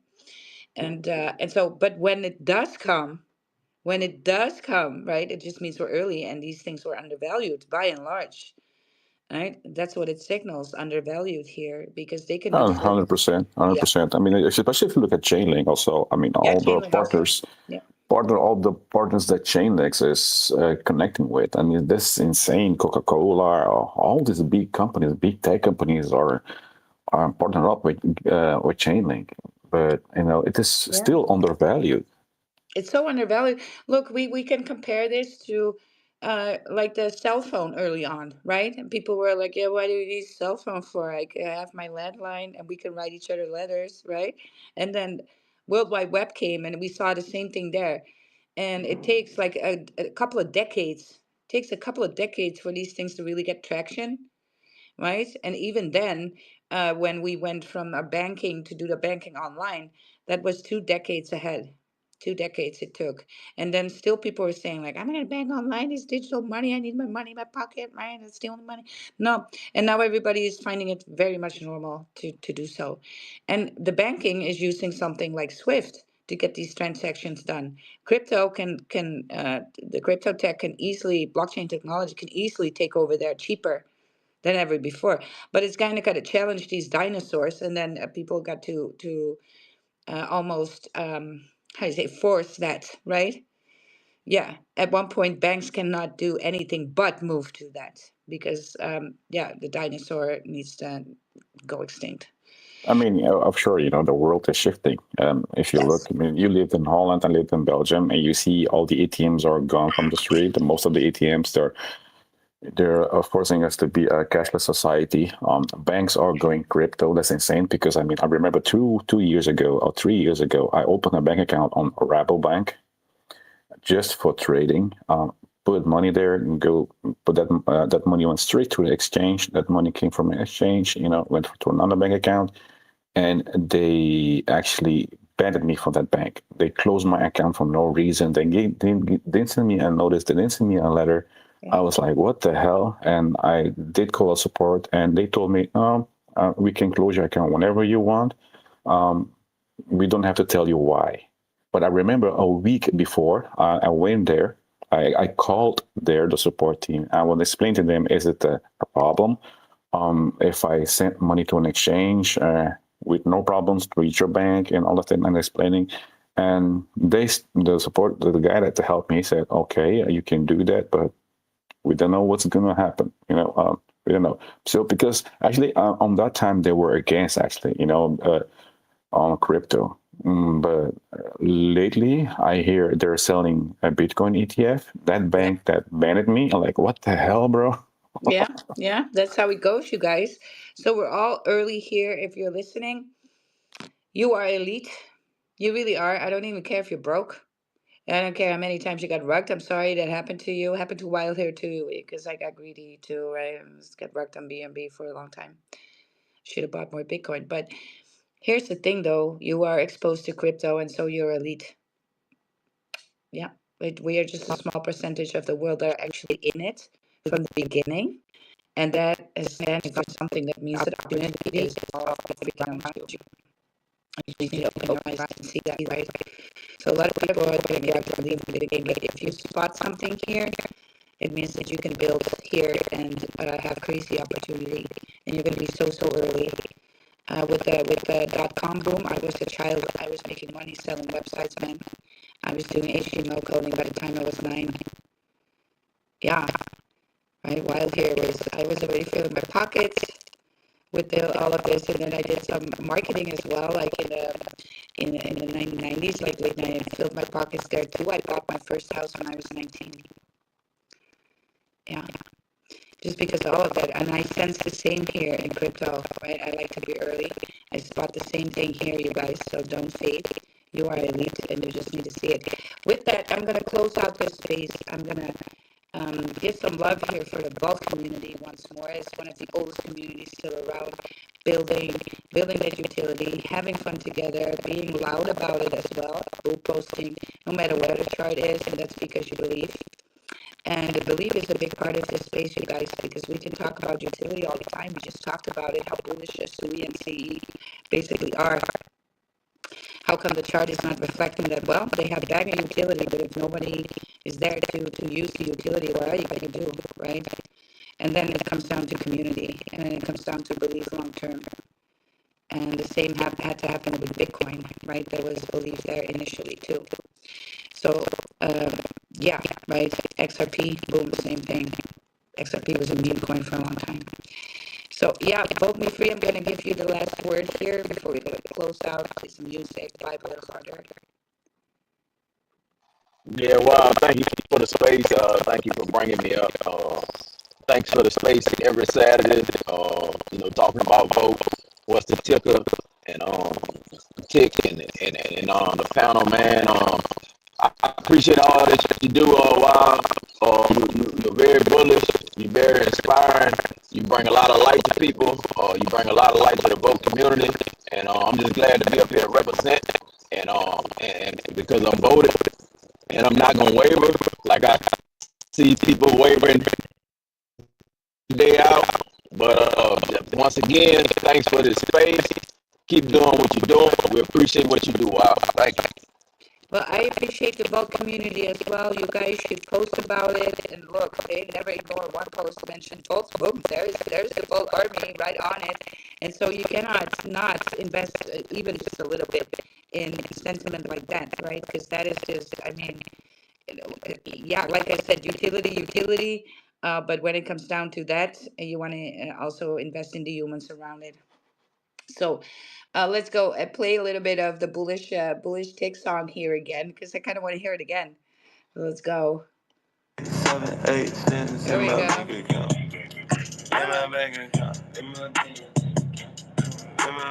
And so, but when it does come, right, it just means we're early and these things were undervalued by and large, right? That's what it signals, undervalued here because they cannot flip. 100%, Yeah, 100%. I mean, especially if you look at Chainlink also, I mean, yeah, all the Chainlink also. partners, Yeah, all the partners that Chainlink is connecting with. I mean, this insane Coca-Cola, all these big companies, big tech companies are partnered up with Chainlink, but it is yeah. still undervalued. It's so undervalued. Look, we can compare this to like the cell phone early on, right? And people were like, "Yeah, why do you need cell phone for? I have my landline, and we can write each other letters, right?" And then World Wide Web came, and we saw the same thing there. And it takes like a couple of decades. Takes a couple of decades for these things to really get traction, right? And even then, when we went from our banking to do the banking online, that was 2 decades ahead. 2 decades it took. And then still people were saying, like, I'm going to bank online. It's digital money. I need my money in my pocket, right? It's stealing money. No. And now everybody is finding it very much normal to do so. And the banking is using something like Swift to get these transactions done. Crypto the crypto tech can easily, blockchain technology can easily take over there cheaper than ever before. But it's kind of got to challenge these dinosaurs, and then people got to almost how do you say, force that, right? Yeah. At one point, banks cannot do anything but move to that because yeah, the dinosaur needs to go extinct. I mean, I'm sure, the world is shifting. If you look, Yes. I mean, you lived in Holland, I lived in Belgium, and you see all the ATMs are gone from the street. And most of the ATMs, they're forcing us to be a cashless society. Banks are going crypto. That's insane because, I mean, I remember 2 years ago or 3 years ago, I opened a bank account on Rabobank just for trading. Put money there and go put that money went straight to the exchange. That money came from an exchange, went to another bank account, and they actually banned me from that bank. They closed my account for no reason. They didn't send me a notice. They didn't send me a letter. Yeah. I was like, what the hell? And I did call a support, and they told me, we can close your account whenever you want. We don't have to tell you why. But I remember a week before I went there, I called there, the support team. I would explain to them, is it a problem? If I sent money to an exchange with no problems to reach your bank and all of that, and explaining. And the guy that helped me said, okay, you can do that, but we don't know what's going to happen. We don't know. So because actually on that time they were against actually, on crypto. But lately, I hear they're selling a Bitcoin ETF. That Yeah. bank that banned me, I'm like, what the hell, bro? Yeah. Yeah. That's how it goes, you guys. So we're all early here. If you're listening, you are elite. You really are. I don't even care if you're broke. I don't care how many times you got rugged. I'm sorry that happened to you. Happened to Wild here too, because I got greedy too, right? I just got rugged on BNB for a long time. Should have bought more Bitcoin. But here's the thing though, you are exposed to crypto and so you're elite. Yeah. We are just a small percentage of the world that are actually in it from the beginning. And that is standing for something that means that opportunity is all around you. You need to open your eyes and see that, right? So a lot of people are going to to leave the game, but if you spot something here, it means that you can build here and have crazy opportunity, and you're going to be so early. With the .com boom, I was a child. I was making money selling websites, man. I was doing HTML coding by the time I was 9. Yeah, right. Wild here was I was already filling my pockets with all of this, and then I did some marketing as well, like in the 1990s, like late 90s. I filled my pockets there too. I bought my first house when I was 19. Yeah, just because of all of that, and I sense the same here in crypto. Right, I like to be early. I spot the same thing here, you guys. So don't fade. You are elite, and you just need to see it. With that, I'm gonna close out this space. I'm gonna give some love here for the Vault community once more. It's one of the oldest communities still around. Building that utility, having fun together, being loud about it as well. Bull posting, no matter where the chart is, and that's because you believe. And the belief is a big part of this space, you guys, because we can talk about utility all the time. We just talked about it, how bullish SUI and CE basically are. How come the chart is not reflecting that? Well, they have bag of utility, but if nobody is there to use the utility, what are you going to do, right? And then it comes down to community, and then it comes down to belief long term. And the same had to happen with Bitcoin, right? There was belief there initially too. So, yeah, right. XRP, boom, same thing. XRP was a meme coin for a long time. So, yeah, vote me free. I'm going to give you the last word here before we close out. Play some music, vibe a little harder. Yeah, well, thank you for the space. Thank you for bringing me up. Thanks for the space every Saturday. Talking about vote, what's the ticker, and tick, and the panel, man. I appreciate all that you do. Wow, you're very bullish. You're very inspiring. You bring a lot of light to people. You bring a lot of light to the vote community, and I'm just glad to be up here and represent. And because I'm voted, and I'm not gonna waver. Like I see people wavering day out. But once again, thanks for this space. Keep doing what you're doing. We appreciate what you do. Wow, thank you. Well, I appreciate the Vault community as well. You guys should post about it. And look, they never ignore one post mentioned Vault. Boom, there's the Vault army right on it. And so you cannot not invest even just a little bit in sentiment like that, right? Because that is just, I mean, yeah, like I said, utility. But when it comes down to that, you want to also invest in the humans around it. So let's go play a little bit of the bullish Tick song here again because I kind of want to hear it again. Let's go. 7, 8 cents there we go. Bank account. In my bank account. In my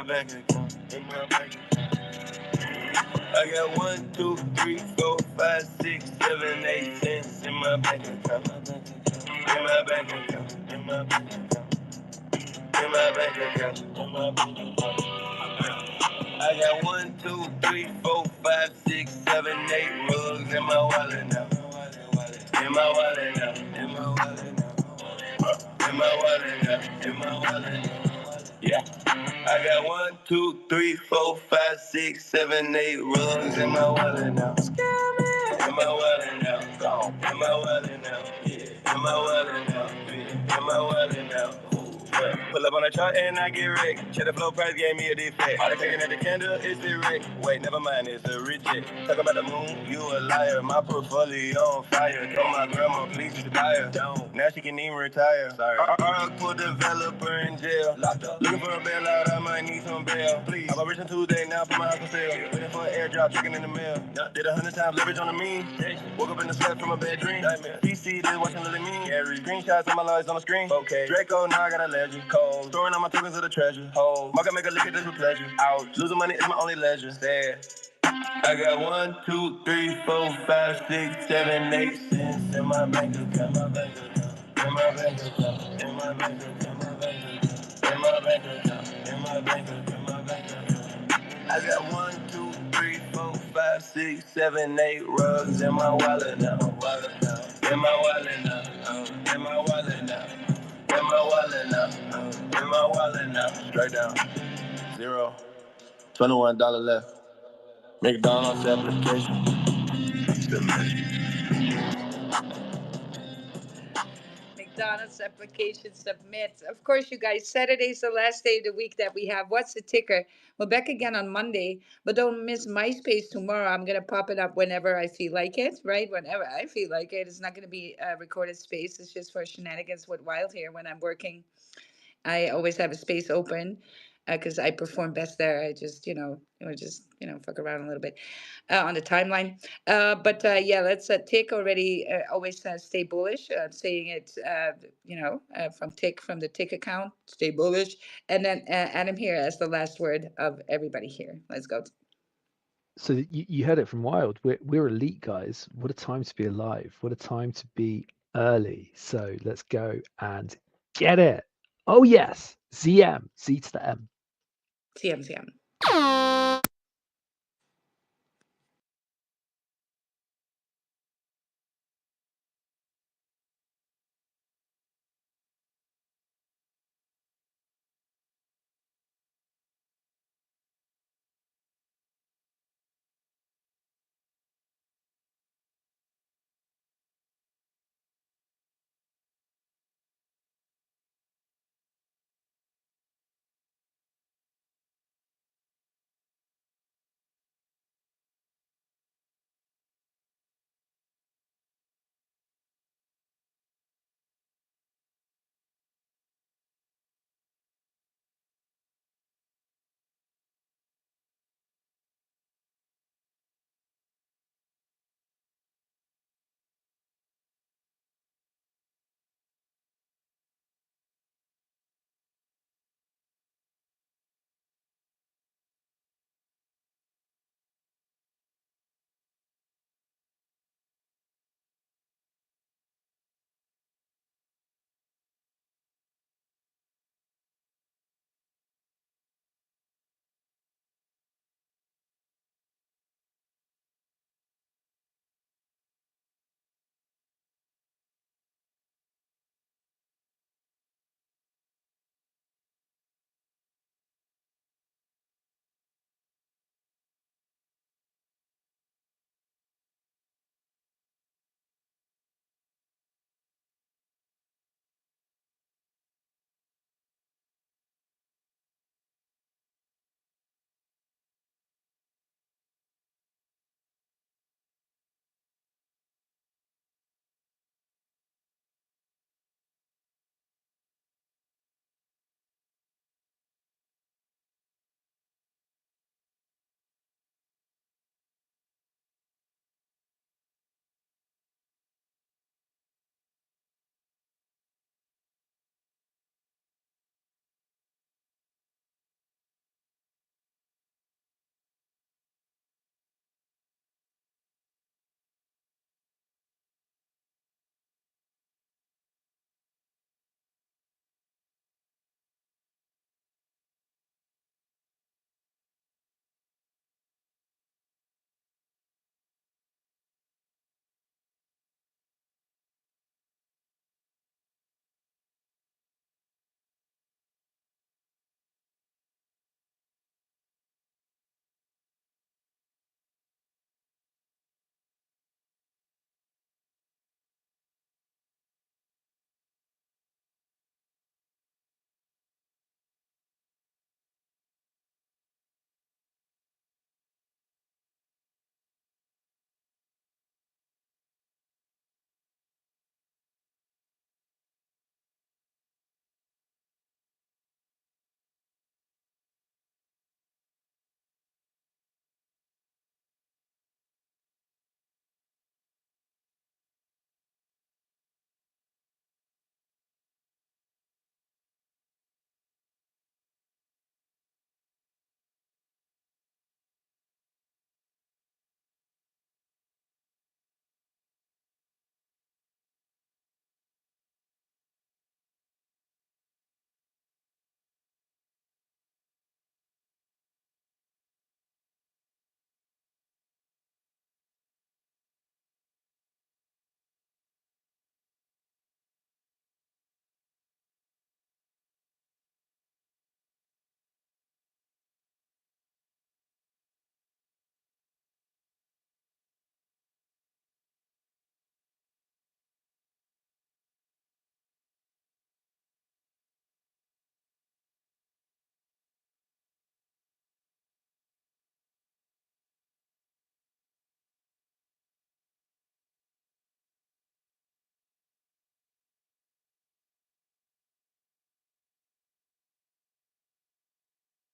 bank account. In my bank account. I got 1, 2, 3, 4, 5, 6, 7, 8 cents in my bank account. In my bank account. In my bank account. In my bank account. In my bank account. I got 1, 2, 3, 4, 5, 6, 7, 8 rugs in my wallet now. In my wallet now. In my wallet now. In my wallet now. In my wallet now. Yeah. I got 1, 2, 3, 4, 5, 6, 7, 8 rugs in my wallet now. In my wallet now. In my wallet now. In my wallet now. In my wallet now. Pull up on the chart and I get wrecked. Check the flow price gave me a defect. All they taking at the candle is the wreck. Wait, never mind, it's a reject. Talk about the moon, you a liar. My portfolio on fire. Told my grandma, please retire. Now she can even retire. Sorry. Oracle developer in jail. Locked up. Looking for a bailout, I might need some bail. Please. I'm rich on Tuesday, now put my house on sale. Waiting for an airdrop, checking in the mail. Did 100 times leverage on the mean. Woke up in the sweat from a bad dream. PC, just watching Lily Me. Screenshots of my lies on the screen. Okay. Draco, now I got a legend. Cold. Storing all my tokens of the treasure. Hold. Market make a lick at this with pleasure. Ouch. Losing money is my only leisure. Sad. I got 1, 2, 3, 4, 5, 6, 7, 8 cents in my bank account. In my bank account. In my bank account. In my bank account. In my bank account. In my bank account. I got 1, 2, 3, 4, 5, 6, 7, 8 rugs in my wallet now. In my wallet now. In my wallet now. In my wallet now. In my wallet now. Straight down. 0. $21 left. McDonald's application. McDonald's application submit. Of course, you guys, Saturday's the last day of the week that we have. What's the ticker? We're back again on Monday, but don't miss MySpace tomorrow. I'm going to pop it up whenever I feel like it, right? Whenever I feel like it. It's not going to be a recorded space. It's just for shenanigans with Wild here when I'm working. I always have a space open because I perform best there. I just, fuck around a little bit on the timeline. But yeah, let's Tick already always says stay bullish. Saying it, from Tick from the Tick account, stay bullish. And then Adam here as the last word of everybody here. Let's go. So you heard it from Wild. We're elite guys. What a time to be alive. What a time to be early. So let's go and get it. Oh yes, ZM, Z to the M. CM, CM.